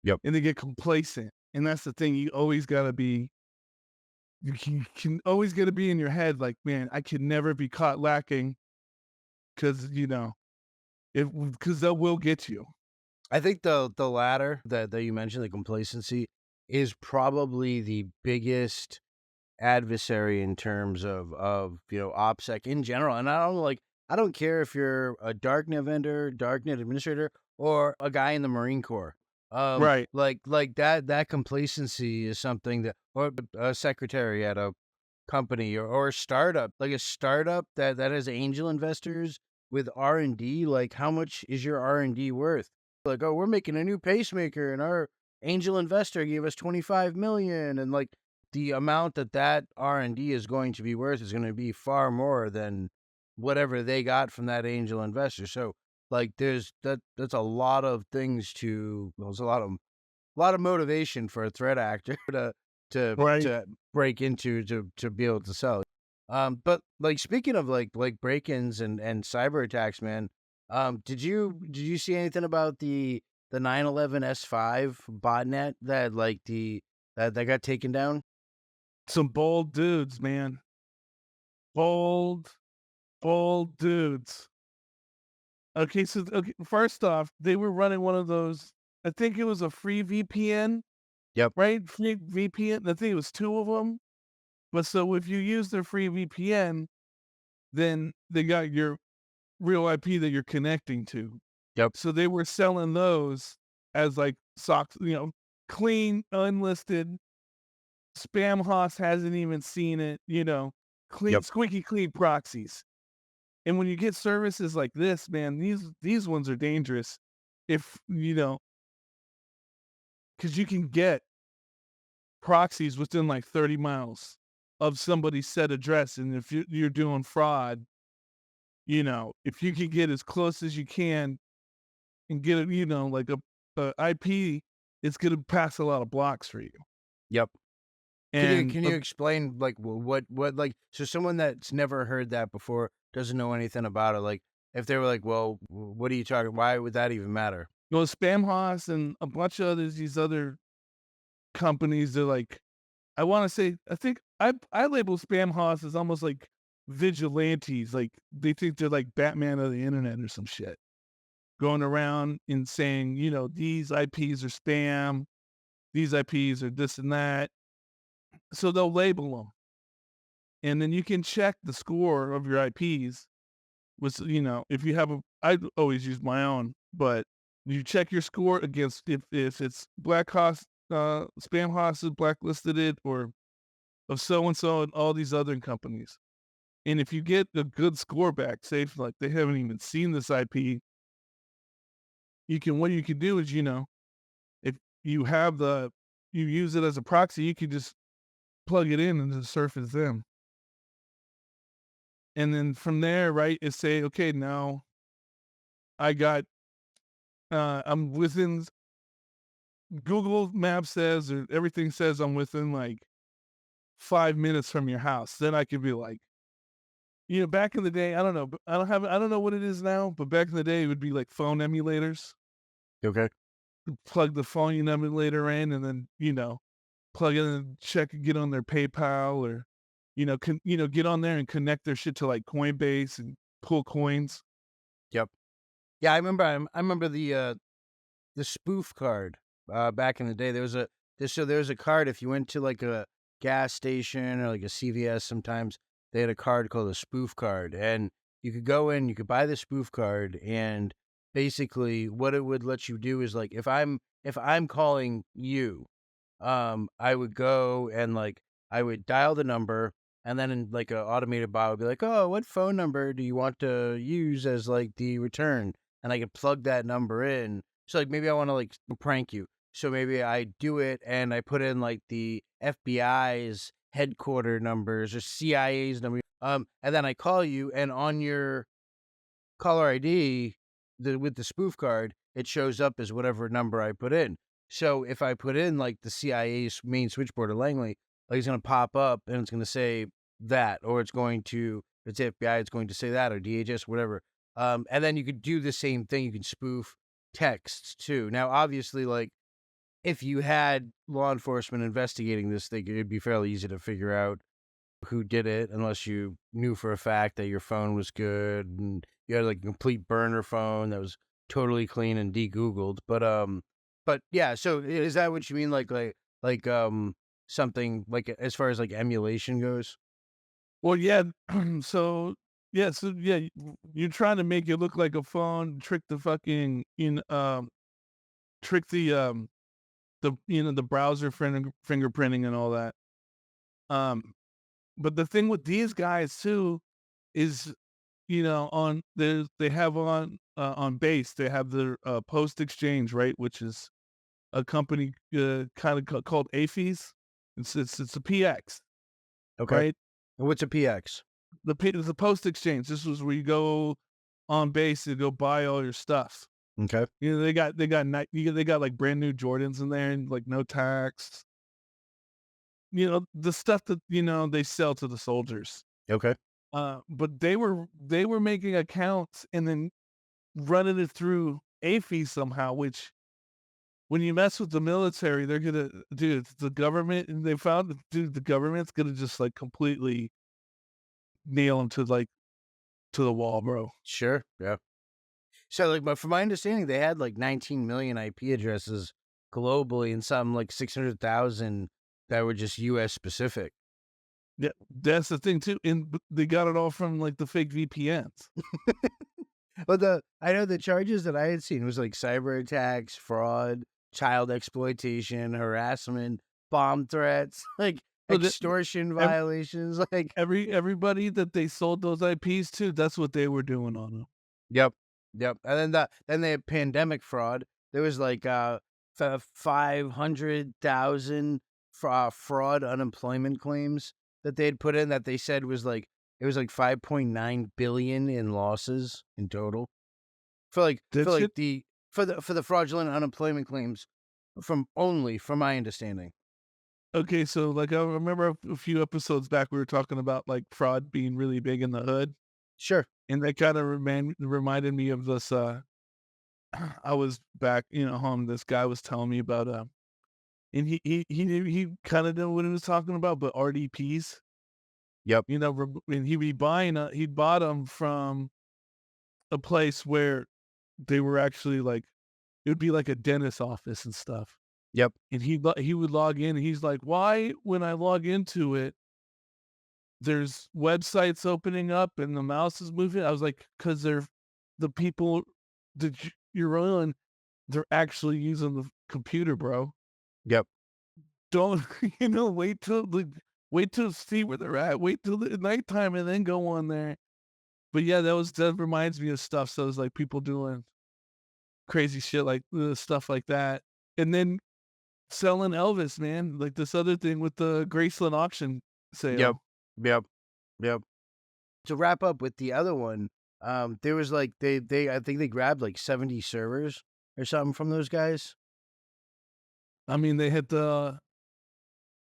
Yep. And they get complacent, and that's the thing. You always gotta be. You can always gotta be in your head, like, man, I can never be caught lacking, because because that will get you. I think the latter that you mentioned, the complacency, is probably the biggest adversary in terms of OPSEC in general. And I don't care if you're a darknet vendor, darknet administrator, or a guy in the Marine Corps. Right. Like that complacency is something that, or a secretary at a company or a startup, like a startup that has angel investors with R&D. Like, how much is your R&D worth? Like, oh, we're making a new pacemaker and our angel investor gave us 25 million, and like the amount that R&D is going to be worth is going to be far more than whatever they got from that angel investor. So like that's a lot of things there's a lot of motivation for a threat actor Right. to break into to be able to sell. But like speaking of like break-ins and cyber attacks, man, did you see anything about the 911 S5 botnet that that got taken down? Some bold dudes, man. Bold dudes. Okay, so first off, they were running one of those. I think it was a free VPN, Yep. right? Free VPN. I think it was 2 of them. But so if you use their free VPN, then they got your real IP that you're connecting to. Yep. So they were selling those as like socks, clean, unlisted. Spam host hasn't even seen it, clean, Yep. squeaky clean proxies. And when you get services like this, man, these ones are dangerous. If because you can get proxies within like 30 miles of somebody's set address, and if you're doing fraud, if you can get as close as you can and get it, like a IP, it's gonna pass a lot of blocks for you. Yep. And Can you explain like what like, so someone that's never heard that before, doesn't know anything about it, like if they were like, well, what are you talking? Why would that even matter? Spam hosts and a bunch of these other companies, they're like, I want to say, I think I label spam hosts as almost like vigilantes. Like they think they're like Batman of the internet or some shit, going around and saying, these IPs are spam, these IPs are this and that. So they'll label them, and then you can check the score of your IPs. With if you have I always use my own, but you check your score against if it's black host, spam hosts is blacklisted it, or of so and so and all these other companies. And if you get a good score back, say if like they haven't even seen this IP, what you can do is, if you have you use it as a proxy, you can just plug it in and just surface them. And then from there, right, is say, okay, now I got I'm within Google Maps says, or everything says I'm within like 5 minutes from your house. Then I could be like, back in the day, I don't know, but I don't know what it is now, but back in the day, it would be like phone emulators. Okay. Plug the phone emulator in, and then plug in and check and get on their PayPal, or get on there and connect their shit to like Coinbase and pull coins. Yep. Yeah, I remember the spoof card back in the day. There was a card if you went to like a gas station or like a CVS sometimes, they had a card called a spoof card. And you could go in, you could buy the spoof card, and basically what it would let you do is like if I'm calling you, I would go and like I would dial the number, and then in like an automated bot would be like, "Oh, what phone number do you want to use as like the return?" And I could plug that number in. So like maybe I want to like prank you. So maybe I do it and I put in like the FBI's headquarter numbers or CIA's number. And then I call you, and on your caller ID, with the spoof card, it shows up as whatever number I put in. So if I put in like the CIA's main switchboard or Langley, like it's going to pop up and it's going to say that, or it's going to, if it's FBI, it's going to say that, or DHS, whatever. And then you could do the same thing. You can spoof texts too. Now, obviously, like if you had law enforcement investigating this thing, it'd be fairly easy to figure out who did it, unless you knew for a fact that your phone was good and you had like a complete burner phone that was totally clean and de-googled. But yeah, so is that what you mean? Like something like as far as like emulation goes? Well, yeah. So you're trying to make it look like a phone, trick the fucking trick the browser fingerprinting and all that. But the thing with these guys too is, they have on base, they have their Post Exchange, right, which is a company kind of called AFES. It's a PX, Okay. right? And what's a PX? The Post Exchange. This was where you go on base to go buy all your stuff. Okay. They got like brand new Jordans in there and like no tax. The stuff that they sell to the soldiers. Okay. But they were making accounts and then running it through AFI somehow, which when you mess with the military, they're gonna dude, the government, and they found that, dude, the government's gonna just like completely nail them to the wall, bro. Sure. Yeah. So like, but from my understanding, they had like 19 million IP addresses globally, and some like 600,000 that were just US specific. Yeah, that's the thing too, and they got it all from like the fake VPNs. But I know the charges that I had seen was like cyber attacks, fraud, child exploitation, harassment, bomb threats, like So the, extortion ev- violations. Like, everybody that they sold those IPs to, that's what they were doing on them. yep, yep. And then they had pandemic fraud. There was like 500,000 fraud unemployment claims that they had put in, that they said was like it was like 5.9 billion in losses in total That shit. for the fraudulent unemployment claims, from my understanding. Okay, so like I remember a few episodes back, we were talking about like fraud being really big in the hood, Sure. and that kind of reminded me of this. I was back, home. This guy was telling me about and he kind of knew what he was talking about, but RDPs, Yep. and he'd bought them from a place where they were actually like, it would be like a dentist office and stuff. Yep. And he would log in, and he's like, "Why, when I log into it, there's websites opening up and the mouse is moving?" I was like, "'Cause they're the people that you're on, they're actually using the computer, bro. Yep. Don't wait till see where they're at. Wait till the nighttime and then go on there." But yeah, that reminds me of stuff. So it's like people doing crazy shit like stuff like that, and then selling Elvis, man, like this other thing with the Graceland auction Yep. sale. Yep. Yep. To wrap up with the other one, there was like they I think they grabbed like 70 servers or something from those guys. I mean, they hit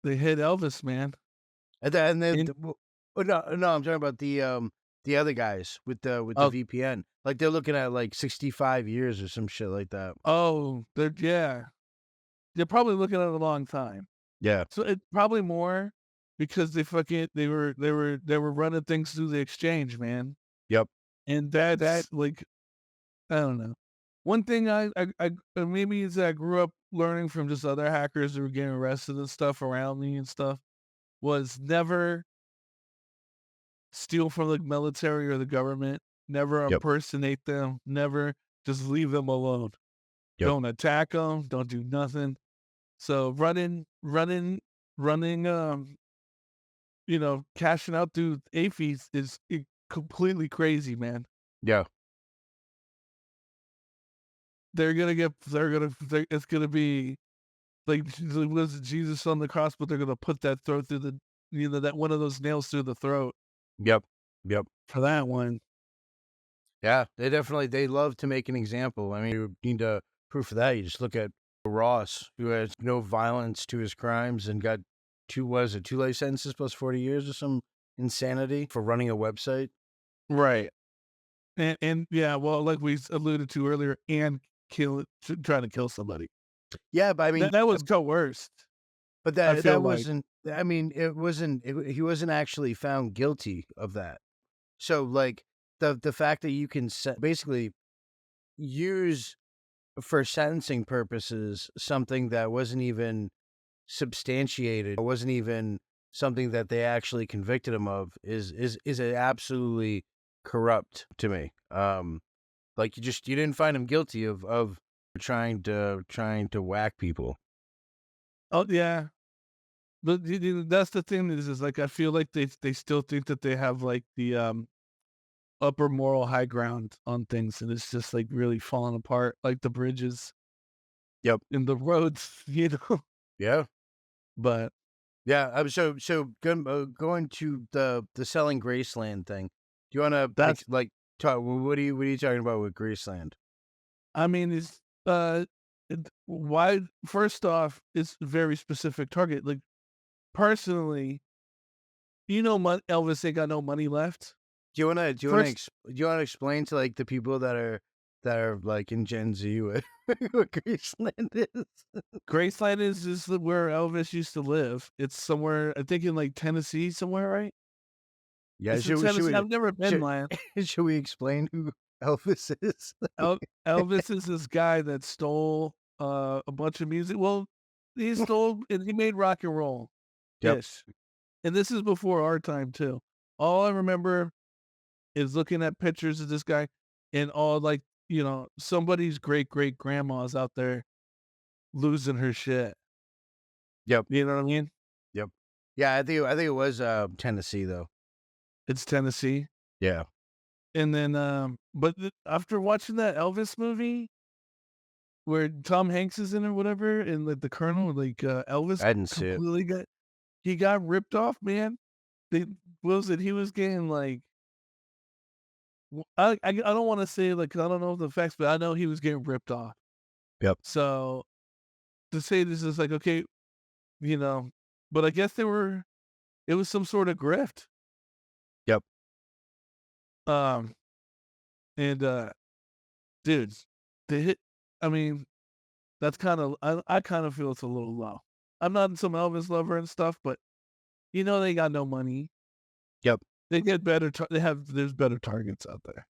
Elvis, man. And then And oh no, I'm talking about the other guys with the oh, VPN. Like they're looking at like 65 years or some shit like that. they're probably looking at a long time. Yeah. So it's probably more because they were running things through the exchange, man. Yep. And that like, I don't know. One thing maybe is that I grew up learning from just other hackers who were getting arrested and stuff around me and stuff. was never steal from the military or the government, never Yep. impersonate them, never just leave them alone. Yep. Don't attack them, don't do nothing. So running, cashing out through AFIs is completely crazy, man. Yeah. It's gonna be like, was Jesus on the cross, but they're gonna put that throat through that one of those nails through the throat Yep. Yep. for that one. Yeah. They love to make an example. I mean, you need proof of that. You just look at Ross, who has no violence to his crimes and got 2 life sentences plus 40 years or some insanity for running a website. Right. And yeah, well, like we alluded to earlier, and trying to kill somebody. Yeah, but I mean, That was coerced. but I that feel that like. wasn't. I mean, he wasn't actually found guilty of that. So, like the fact that you can basically use for sentencing purposes something that wasn't even substantiated, or wasn't even something that they actually convicted him of is absolutely corrupt to me. Like you didn't find him guilty of trying to whack people. Oh yeah, but that's the thing is like I feel like they still think that they have like the upper moral high ground on things, and it's just like really falling apart, like the bridges Yep. and the roads, Yeah. But Yeah. Going to the selling Graceland thing. Do you want to that's talk? What are you talking about with Graceland? I mean, it's why? First off, it's a very specific target. Like personally, Elvis ain't got no money left. First, Do you wanna explain to like the people that are like in Gen Z what Graceland is? Graceland is just where Elvis used to live. It's somewhere, I think in like Tennessee, somewhere, right? Yeah, It's in Tennessee. I've never been, should, man. should we explain who Elvis is? Elvis is this guy that stole a bunch of music. Well, he stole and he made rock and roll Yep. ish. And this is before our time too. All I remember is looking at pictures of this guy and all like, somebody's great great grandma's out there losing her shit. Yep. You know what I mean? Yep. Yeah, I think it was Tennessee though. It's Tennessee. Yeah. And then but after watching that Elvis movie where Tom Hanks is in or whatever, and like the Colonel, like Elvis I didn't see it. completely got ripped off, man. They was it he was getting like I don't want to say like I don't know the facts, but I know he was getting ripped off. Yep. So to say this is like okay, you know, but I guess it was some sort of grift. Yep. Um and dudes, the hit I mean, that's kind of I kind of feel it's a little low. I'm not some Elvis lover and stuff, but they got no money. Yep. They get better there's better targets out there.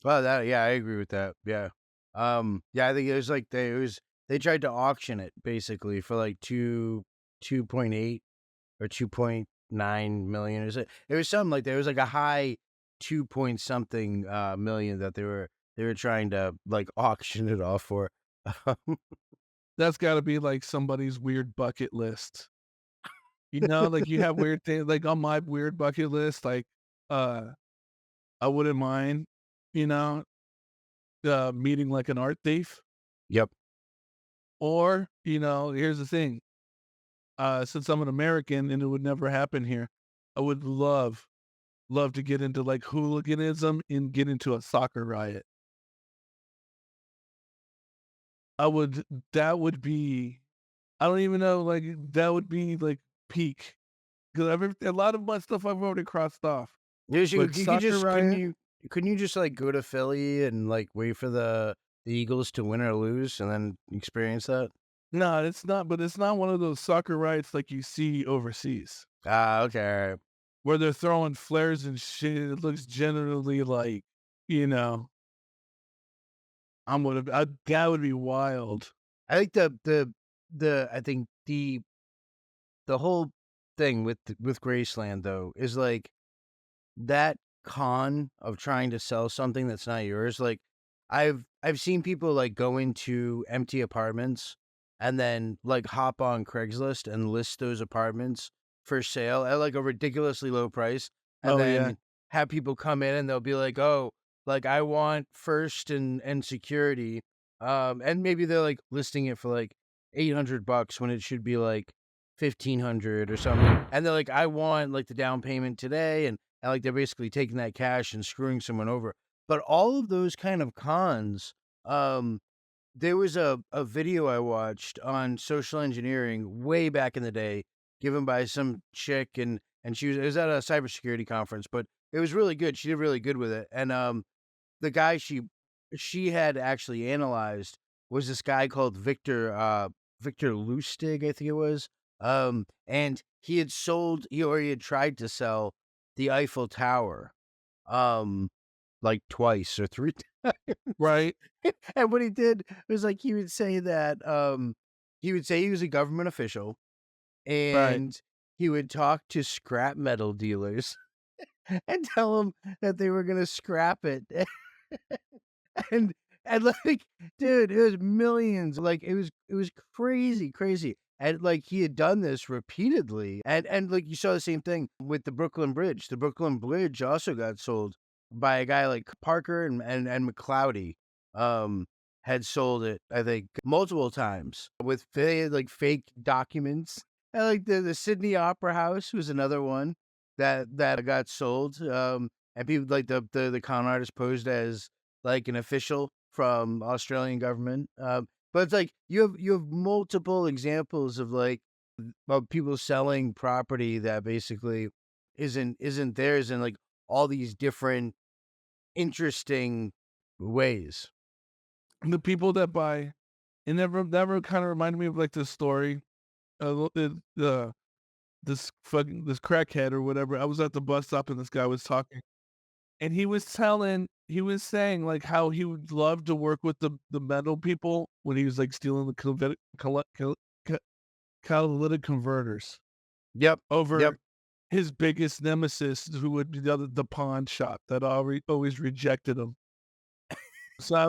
Well, I agree with that. Yeah. Yeah, I think it was like they tried to auction it basically for like 2.8 or 2.9 million or so. It was something like there was like a high 2 point something million that they were trying to like auction it off for. That's got to be like somebody's weird bucket list. Like you have weird things like on my weird bucket list like I wouldn't mind, you know, meeting like an art thief. Yep. Or, here's the thing. Since I'm an American and it would never happen here, I would love to get into like hooliganism and get into a soccer riot. That would be, I don't even know, like that would be like peak. Because a lot of my stuff I've already crossed off. But You could soccer just riot? couldn't you just like go to Philly and like wait for the Eagles to win or lose and then experience that? No, it's not, but it's not one of those soccer riots like you see overseas. Ah, okay, all right. Where they're throwing flares and shit. It looks generally like, you know, that would be wild. I think the whole thing with Graceland though, is like that con of trying to sell something that's not yours. Like I've seen people like go into empty apartments and then like hop on Craigslist and list those apartments for sale at like a ridiculously low price, and Oh yeah, then have people come in and they'll be like, "Oh, like I want first and security." And maybe they're like listing it for like $800 when it should be like 1,500 or something. And they're like, "I want like the down payment today," and like they're basically taking that cash and screwing someone over. But all of those kind of cons, um, there was a video I watched on social engineering way back in the day, given by some chick, and it was at a cybersecurity conference, but it was really good. She did really good with it. And the guy she had actually analyzed was this guy called Victor Lustig, I think it was. And he had tried to sell the Eiffel Tower, um, like twice or three times. right, And what he did was like he would say that he would say he was a government official, right. and he would talk to scrap metal dealers and tell them that they were gonna scrap it. and and like, dude, it was millions. Like it was crazy, crazy. And like he had done this repeatedly. And like you saw the same thing with the Brooklyn Bridge. The Brooklyn Bridge also got sold by a guy like Parker and McCloudy. Had sold it, I think, multiple times with like fake documents. And like the Sydney Opera House was another one that got sold. And people like the con artist posed as like an official from Australian government. But it's like you have multiple examples of like of people selling property that basically isn't theirs in like all these different interesting ways. And the people that buy, it never kind of reminded me of like this story. This crackhead or whatever. I was at the bus stop and this guy was talking, and he was saying like how he would love to work with the metal people when he was like stealing the catalytic converters Yep. Yep. over his biggest nemesis, who would be the pawn shop that always rejected him. So I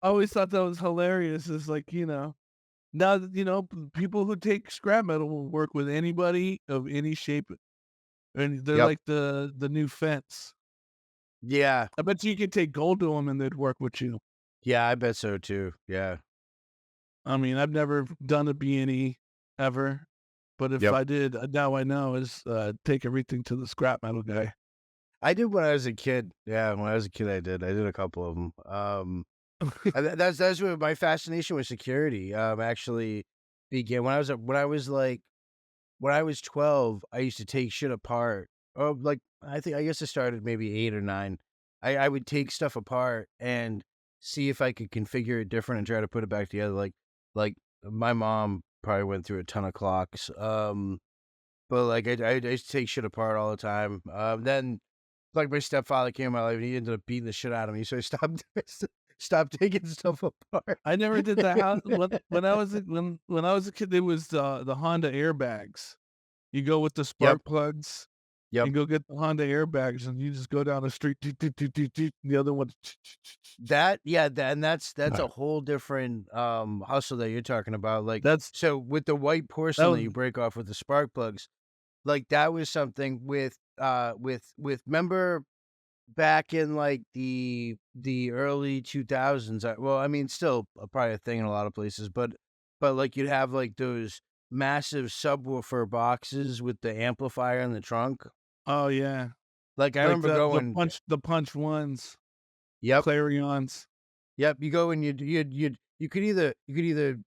always thought that was hilarious. It's like, now that, people who take scrap metal will work with anybody of any shape, and they're Yep. like the new fence. Yeah. I bet you could take gold to them and they'd work with you. Yeah, I bet so too. Yeah. I mean, I've never done a B&E ever, but if Yep. I did, now I know is take everything to the scrap metal guy. I did when I was a kid. Yeah, when I was a kid, I did. I did a couple of them. And that's where my fascination with security actually began. When I was 12, I used to take shit apart. Oh, like I guess it started maybe 8 or 9. I would take stuff apart and see if I could configure it different and try to put it back together. Like my mom probably went through a ton of clocks. But like I used to take shit apart all the time. Then like my stepfather came in my life and he ended up beating the shit out of me, so I stopped taking stuff apart. I never did that. How when I was when I was a kid, there was the Honda airbags. You go with the Yep. spark plugs. Yep. You go get the Honda airbags, and you just go down the street. Toot, toot, toot, toot, toot, and the other one. And that's a whole different hustle that you're talking about. Like That's so with the white that porcelain that was you break off with the spark plugs, like that was something with remember back in like the early 2000s. Well, I mean, still probably a thing in a lot of places, but like you'd have like those massive subwoofer boxes with the amplifier in the trunk. oh yeah, Like I like remember the going, punch ones, yep, Clarions. yep. You go and you could either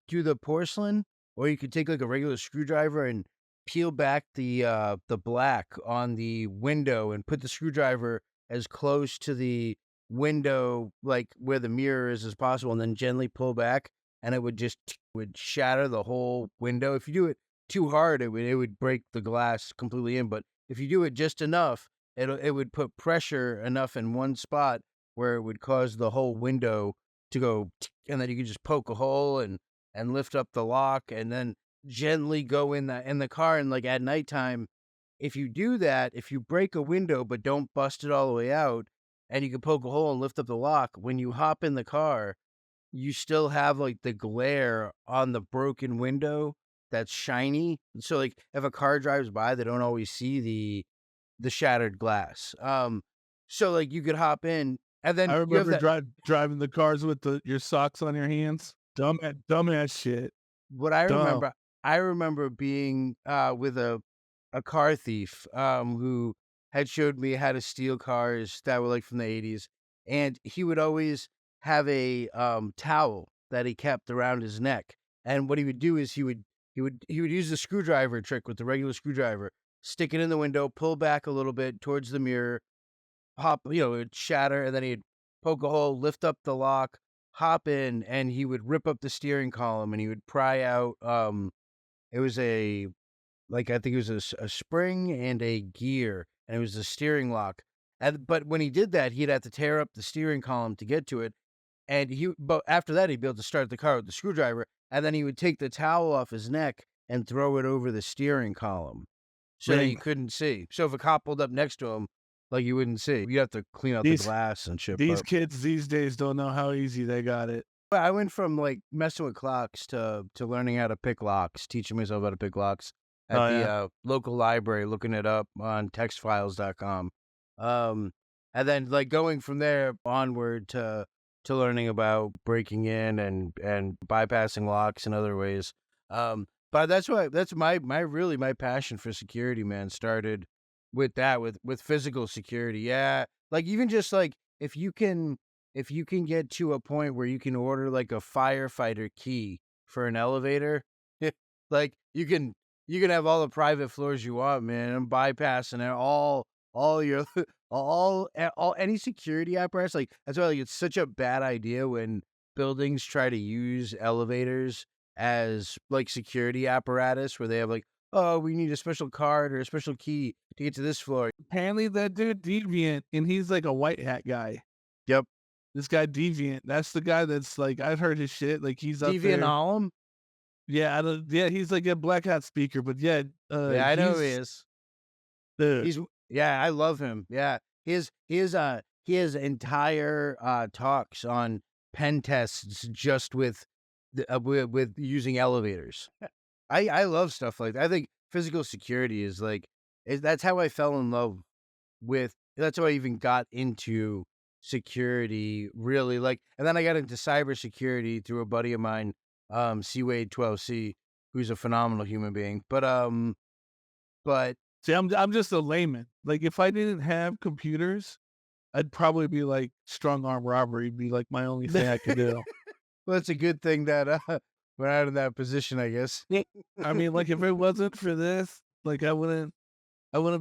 do the porcelain, or you could take like a regular screwdriver and peel back the black on the window and put the screwdriver as close to the window, like where the mirror is, as possible, and then gently pull back, and it would just would shatter the whole window. If you do it too hard, it would break the glass completely in. But if you do it just enough, it would put pressure enough in one spot where it would cause the whole window to go, and then you could just poke a hole and lift up the lock, and then gently go in the car, and like at nighttime, if you do that, if you break a window but don't bust it all the way out, and you can poke a hole and lift up the lock, when you hop in the car, you still have like the glare on the broken window that's shiny. So like if a car drives by, they don't always see the shattered glass. So like you could hop in, and I then you have remember that. driving the cars with your socks on your hands. Dumbass shit. What Dumb. I remember being with a car thief who had showed me how to steal cars that were like from the 80s, and he would always have a towel that he kept around his neck. And what he would do is he would use the screwdriver trick with the regular screwdriver, stick it in the window, pull back a little bit towards the mirror, pop, it would shatter, and then he'd poke a hole, lift up the lock, hop in, and he would rip up the steering column, and he would pry out. It was I think it was a spring and a gear, and it was the steering lock. But when he did that, he'd have to tear up the steering column to get to it, but after that, he'd be able to start the car with the screwdriver, and then he would take the towel off his neck and throw it over the steering column so that Man, you couldn't see. So if a cop pulled up next to him, like you wouldn't see. You'd have to clean out the these glass and shit. these But kids these days don't know how easy they got it. I went from like messing with clocks to learning how to pick locks, teaching myself how to pick locks at Oh, the yeah. local library, looking it up on textfiles.com. And then like going from there onward to learning about breaking in and bypassing locks and other ways. But that's my passion for security, man, started with that, with physical security. Yeah. Like even just like if you can get to a point where you can order like a firefighter key for an elevator, like you can have all the private floors you want, man. I'm bypassing it, all your all any security apparatus. Like that's why like, it's such a bad idea when buildings try to use elevators as like security apparatus, where they have like, oh, we need a special card or a special key to get to this floor. Apparently that dude Deviant, and he's like a white hat guy. Yep. This guy Deviant, that's the guy that's like, I've heard his shit. Like he's up Deviant there. Ollam? Yeah, he's like a black hat speaker, but yeah, Yeah, I know who he is. the Yeah, I love him. Yeah. He has entire talks on pen tests just with using elevators. I love stuff like that. I think physical security that's how I fell in love that's how I even got into security, really. Like, and then I got into cybersecurity through a buddy of mine, C-Wade 12C, who's a phenomenal human being. But see, I'm just a layman. Like if I didn't have computers, I'd probably be like strong arm robbery, be like my only thing I could do. well, it's a good thing that we're not in that position, I guess. I mean, like if it wasn't for this, like I wouldn't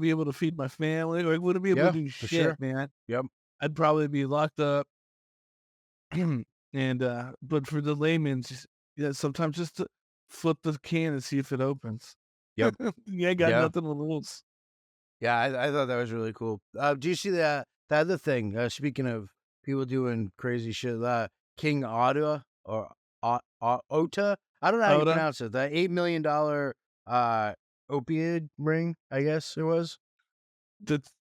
be able to feed my family, or I wouldn't be able Yeah, to do for shit, sure. man. Yep. I'd probably be locked up. And but for the layman, just sometimes just to flip the can and see if it opens. Yep. You ain't got Yeah. nothing to lose. Yeah, I thought that was really cool. Do you see the other thing? Speaking of people doing crazy shit, King Odua or Ota, I don't know how you Otter? pronounce it. The $8 million opioid ring, I guess it was. That's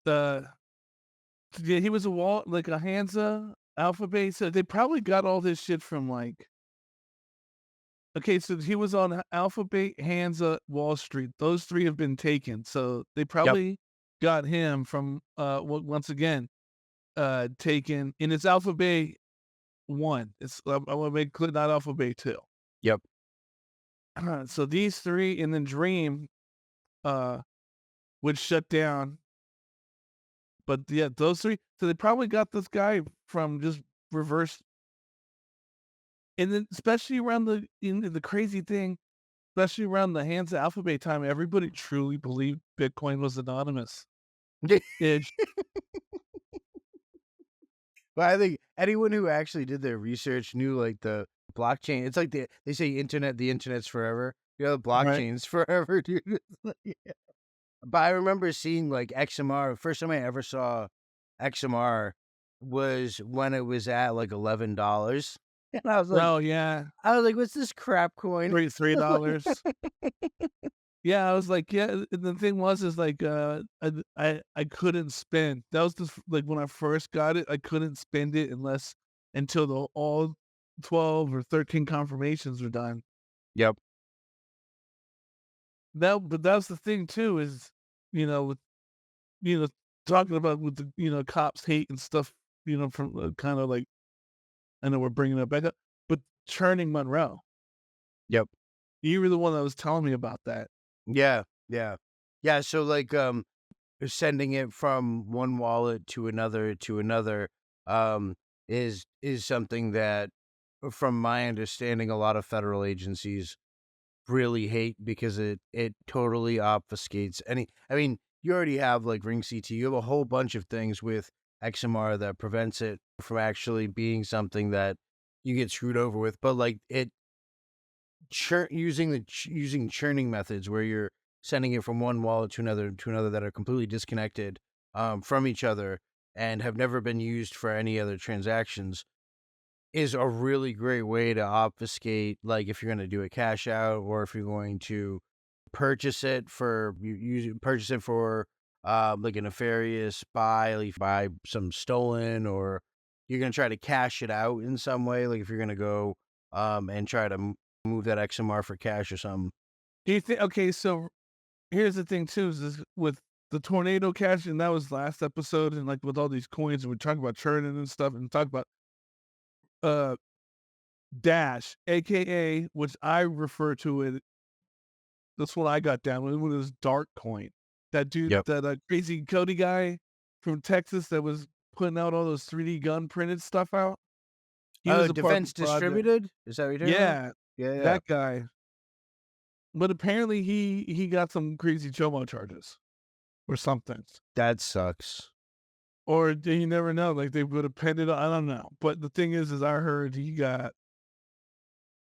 yeah, he was like a Hansa alphabet. So they probably got all this shit from like. Okay, so he was on Alphabet, Hansa, Wall Street. Those three have been taken, so they probably got him from once again taken. And it's Alphabet 1. It's I want to make clear, not Alphabet 2. Yep. So these three, and then Dream would shut down. But yeah, those three. So they probably got this guy from just reverse. And then especially around the crazy thing, especially around the Hands of Alphabet time, everybody truly believed Bitcoin was anonymous. It, But I think anyone who actually did their research knew like the blockchain. It's like they say the internet's forever. The right? blockchain's forever, dude. But I remember seeing like XMR. First time I ever saw XMR was when it was at like $11. And Oh yeah, I was like, "What's this crap coin?" $3. Yeah, I was like, yeah. And the thing was, is like, I couldn't spend. That was just like when I first got it, I couldn't spend it until the all 12 or 13 confirmations were done. Yep. But that's the thing too is, with you know talking about with the cops hate and stuff. From kind of like I know we're bringing it back up, but churning Monroe. Yep. You were the one that was telling me about that. Yeah. Yeah. Yeah, so, like, sending it from one wallet to another, is something that, from my understanding, a lot of federal agencies really hate because it totally obfuscates any. I mean, you already have, like, ring CT, you have a whole bunch of things with XMR that prevents it from actually being something that you get screwed over with, but, like, it using churning methods where you're sending it from one wallet to another that are completely disconnected, from each other and have never been used for any other transactions is a really great way to obfuscate, like, if you're gonna do a cash out or if you're going to purchase it for, like, a nefarious buy, like, if you buy some stolen or you're gonna try to cash it out in some way, like, if you're gonna go, and try to move that XMR for cash or something. Do you think? Okay, so here's the thing too, is this with the tornado cash, and that was last episode, and like with all these coins, and we're talking about churning and stuff, and talk about uh Dash, aka which I refer to it. That's what I got down with this dark coin. That dude, Yep. that crazy Cody guy from Texas that was putting out all those 3D gun printed stuff out. He Oh, was a part of the Defense project. Distributed? Is that what you're talking about? Yeah, Yeah, yeah. that guy. But apparently he got some crazy chomo charges or something. That sucks. Or you never know, like, they would have penned it, I don't know, but the thing is I heard he got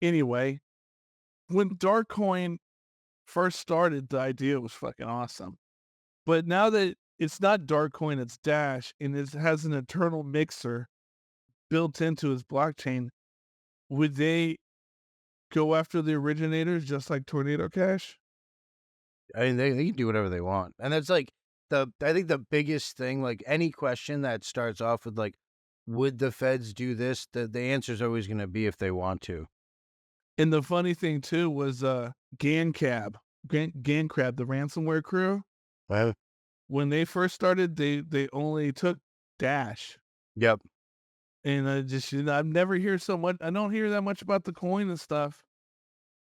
anyway, when Darkcoin first started, the idea was fucking awesome, but now that it's not Darkcoin, it's Dash, and it has an internal mixer built into its blockchain, would they go after the originators just like Tornado Cash? I mean, they can do whatever they want, and that's, like, I think the biggest thing, like, any question that starts off with, like, "Would the feds do this?" The answer is always gonna be if they want to. And the funny thing too was, GanCrab, the ransomware crew, Well, when they first started, they only took Dash. yep. And I just, I've never hear so much. I don't hear that much about the coin and stuff.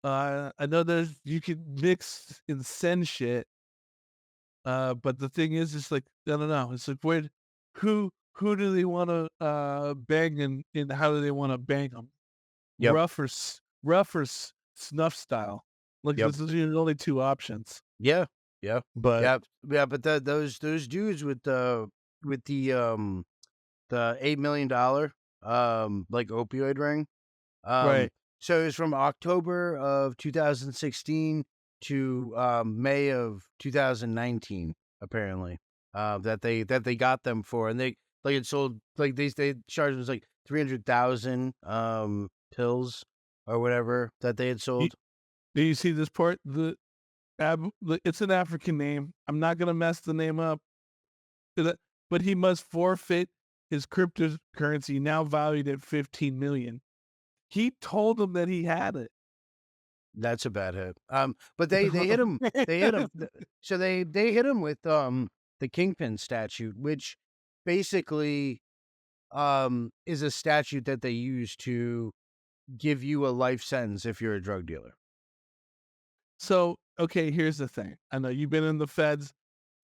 I know there's you could mix and send shit. But the thing is, it's like I don't know. It's like who do they want to bang and how do they want to bang them? Yep. Rough or snuff style. Like Yep. this is your only two options. Yeah. Yeah. But Yeah. Yeah, but those dudes with the $8 million, like, opioid ring. Um, right, so it was from October of 2016 to, May of 2019, apparently, that they got them for, and they like, it sold like, they charged us, like, 300,000, pills or whatever that they had you, sold. do you see this part? It's an African name. I'm not gonna mess the name up. But he must forfeit his cryptocurrency now valued at 15 million. He told them that he had it. That's a bad hit. But they hit him. They hit him. So they hit him with, the Kingpin statute, which basically, is a statute that they use to give you a life sentence if you're a drug dealer. So, okay, here's the thing. I know you've been in the feds.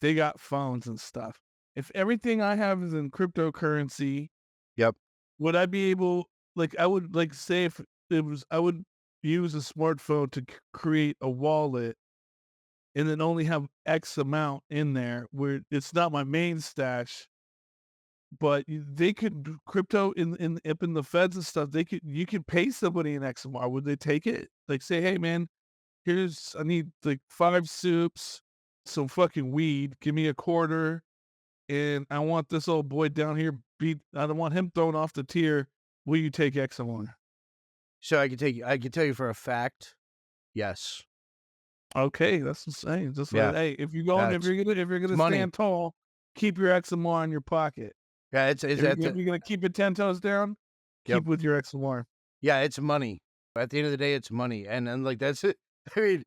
They got phones and stuff. If everything I have is in cryptocurrency, Yep. would I be able, like, I would, like, say if it was, I would use a smartphone to create a wallet and then only have X amount in there where it's not my main stash, but they could do crypto in up in the feds and stuff. You could pay somebody an XMR. Would they take it? Like, say, hey man, I need like 5 soups, some fucking weed. Give me a quarter, and I want this old boy down here beat. I don't want him thrown off the tier. Will you take XMR? So I can tell you for a fact, yes. Okay, that's insane. Just like, Yeah. hey, if you're That's gonna money. stand tall, keep your XMR in your pocket. Yeah, it's If at you're gonna keep it 10 toes down, yep. keep with your XMR. Yeah, it's money. At the end of the day, it's money, and like that's it. I mean,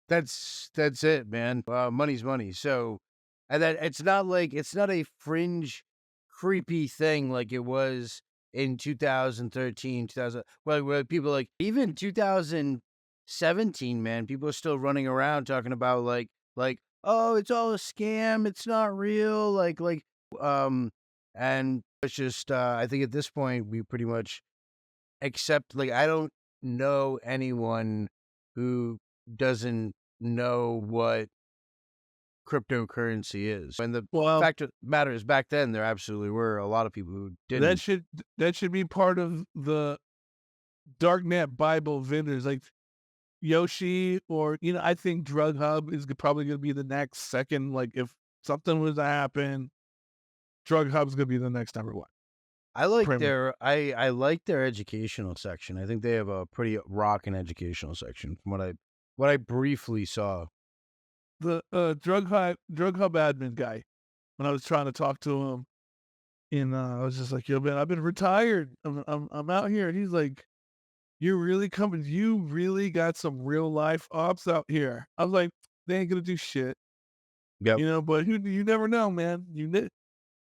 that's it, man. Money's money. So, and that it's not a fringe, creepy thing like it was in 2013, 2000. Well, where people like even 2017, man. People are still running around talking about oh, it's all a scam. It's not real. Um, and it's just I think at this point we pretty much accept I don't know anyone who doesn't know what cryptocurrency is. And the Well, fact of the matter is back then there absolutely were a lot of people who that didn't. should that should be part of the Darknet Bible vendors, like Yoshi, or I think Drug Hub is probably gonna be the next second. Like if something was to happen, Drug Hub's gonna be the next number one. I like Pretty much. I like their educational section. I think they have a pretty rocking educational section from what I briefly saw. The Drug Hub admin guy, when I was trying to talk to him, and I was just like, "Yo, man, I've been retired. I'm out here." And he's like, "You're really coming? You really got some real life ops out here?" I was like, "They ain't gonna do shit, Yep. But you never know, man.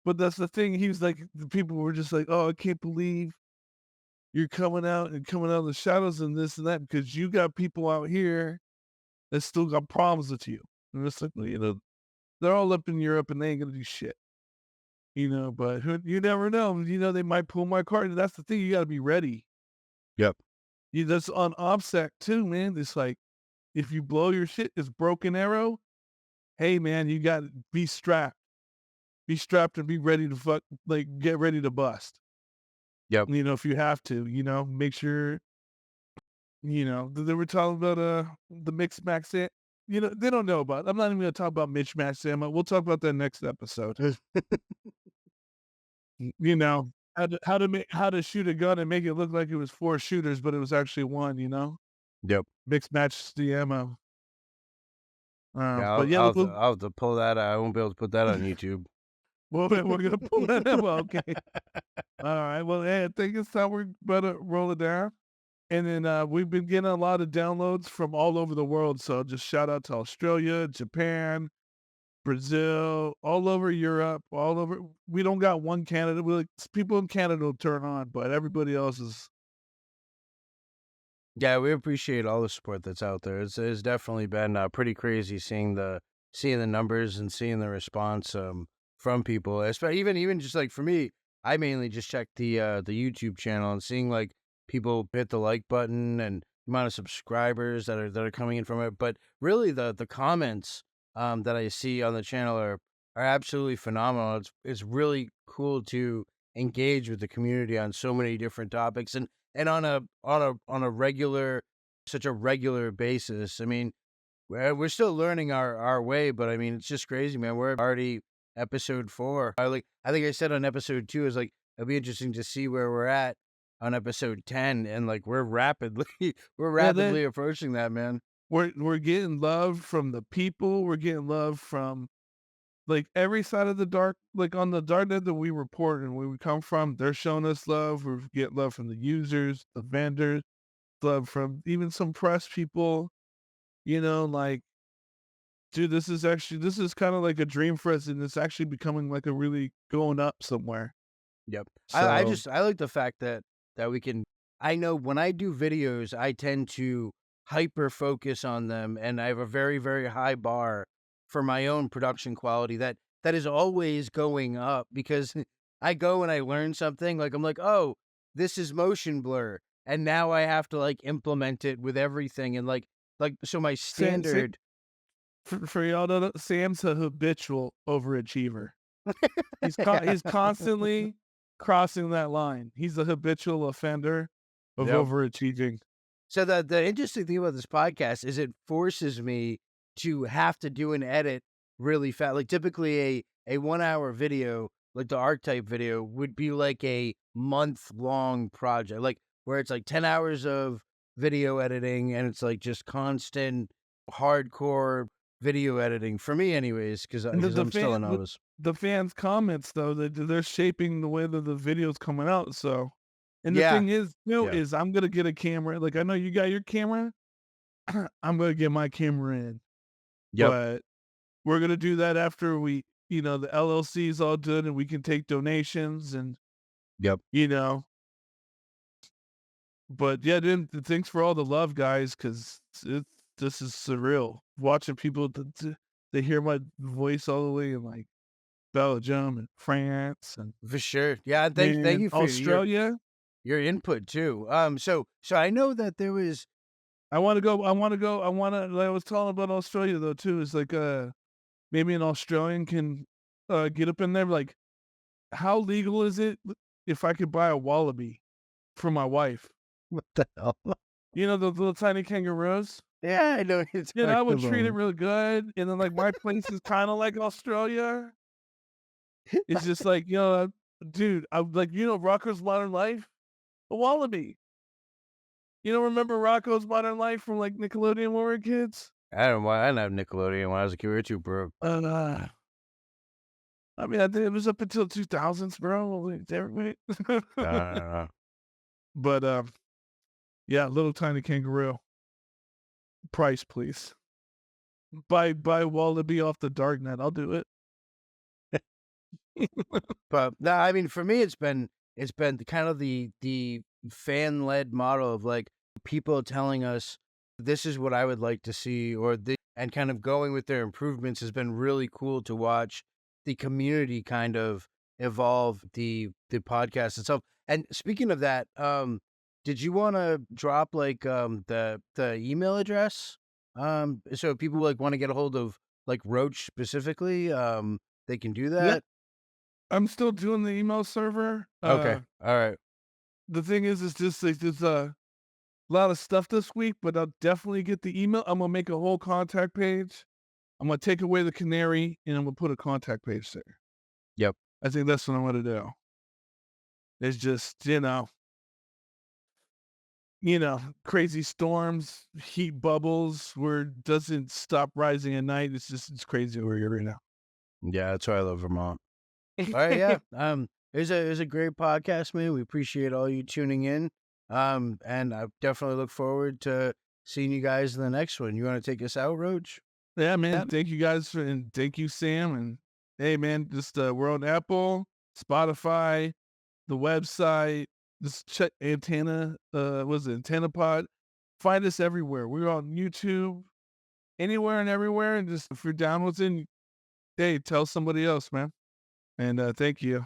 But that's the thing. He was like, the people were just like, "Oh, I can't believe you're coming out of the shadows and this and that because you got people out here that still got problems with you." And it's like, they're all up in Europe and they ain't gonna do shit. But you never know. They might pull my card. That's the thing. You got to be ready. Yep. That's on OPSEC too, man. It's like if you blow your shit, it's broken arrow. Hey, man, you got to be strapped. Be strapped and be ready to get ready to bust. Yep. If you have to, make sure. They were talking about the mixed max. They don't know about. I'm not even gonna talk about Mitch Max ammo. We'll talk about that next episode. How to shoot a gun and make it look like it was 4 shooters, but it was actually 1, Yep. Mix match the ammo. Yeah, But yeah, I'll have to pull that out. I won't be able to put that on YouTube. we're gonna pull that ammo. Okay. All right. Well, hey, I think it's time we're about to roll it down. And then we've been getting a lot of downloads from all over the world. So just shout out to Australia, Japan, Brazil, all over Europe, all over. We don't got one Canada. People in Canada will turn on, but everybody else is. Yeah, we appreciate all the support that's out there. It's definitely been pretty crazy seeing the numbers and seeing the response from people. Especially even just like for me, I mainly just check the YouTube channel and seeing like people hit the like button and the amount of subscribers that are coming in from it. But really, the comments that I see on the channel are absolutely phenomenal. It's really cool to engage with the community on so many different topics and on a regular, such a regular basis. I mean, we're still learning our way, but I mean, it's just crazy, man. We're already episode 4. I think I said on episode 2 is like it'll be interesting to see where we're at on episode 10, and like we're rapidly approaching that, man. We're getting love from the people. We're getting love from every side of the dark, on the darknet that we report and where we come from. They're showing us love. We get love from the users, the vendors, love from even some press people. Like, dude, this is kind of like a dream for us, and it's actually becoming like a really going up somewhere. Yep. So I like the fact that we can. I know when I do videos, I tend to hyper focus on them, and I have a very very high bar for my own production quality that is always going up because I go and I learn something like I'm like, oh, this is motion blur, and now I have to like implement it with everything and so my Sam, standard. for y'all to know, Sam's a habitual overachiever. He's constantly crossing that line. He's a habitual offender of Yep. overachieving. So the interesting thing about this podcast is it forces me to have to do an edit really fast. Like typically a 1 hour video, like the Archetyp video, would be like a month long project. Like where it's like 10 hours of video editing and it's like just constant hardcore video editing for me anyways, because And I'm still a novice. the fans' comments though, they're shaping the way that the video's coming out. So, and the Yeah. thing is, Yeah. is I'm gonna get a camera. Like I know you got your camera, I'm gonna get my camera in, Yep. but we're gonna do that after we, the LLC is all done and we can take donations and Yep. But yeah, dude, thanks for all the love, guys, because this is surreal. Watching people they hear my voice all the way in like Belgium and France and For sure. Yeah. And thank you for Australia. your input too. So I know that there was, I want to go. Like I was talking about Australia though too. It's like maybe an Australian can get up in there. Like, how legal is it if I could buy a wallaby for my wife? what the hell? You know, the little tiny kangaroos? Yeah, I know it's I would treat it real good. And then, like, my place is kind of like Australia. It's just like, dude, I'm like, Rocco's Modern Life? A wallaby. Remember Rocco's Modern Life from like Nickelodeon when we were kids? I don't know why I didn't have Nickelodeon when I was a kid. We were too broke. I mean, I think it was up until 2000s, bro. Like, everybody. No. But yeah, little tiny kangaroo. Price, please. Buy wallaby off the darknet. I'll do it. But no, I mean, for me, it's been kind of the fan led model of like people telling us this is what I would like to see, and kind of going with their improvements has been really cool to watch the community kind of evolve the podcast itself. And speaking of that, did you want to drop like the email address? So if people like want to get a hold of like Roach specifically, they can do that. Yeah. I'm still doing the email server. Okay. All right. The thing is, it's just like there's a lot of stuff this week, but I'll definitely get the email. I'm gonna make a whole contact page. I'm gonna take away the canary and I'm gonna put a contact page there. Yep. I think that's what I'm gonna do. It's just, crazy storms, heat bubbles where it doesn't stop rising at night. It's crazy over here right now. Yeah, that's why I love Vermont. All right, yeah. It was a great podcast, man. We appreciate all you tuning in. And I definitely look forward to seeing you guys in the next one. You want to take us out, Roach? Yeah, man. Yeah. Thank you guys and thank you, Sam. And hey, man, just we're on Apple, Spotify, the website. Just check Antenna. Antenna Pod? Find us everywhere. We're on YouTube, anywhere and everywhere. And just if you're down with it, hey, tell somebody else, man. And thank you.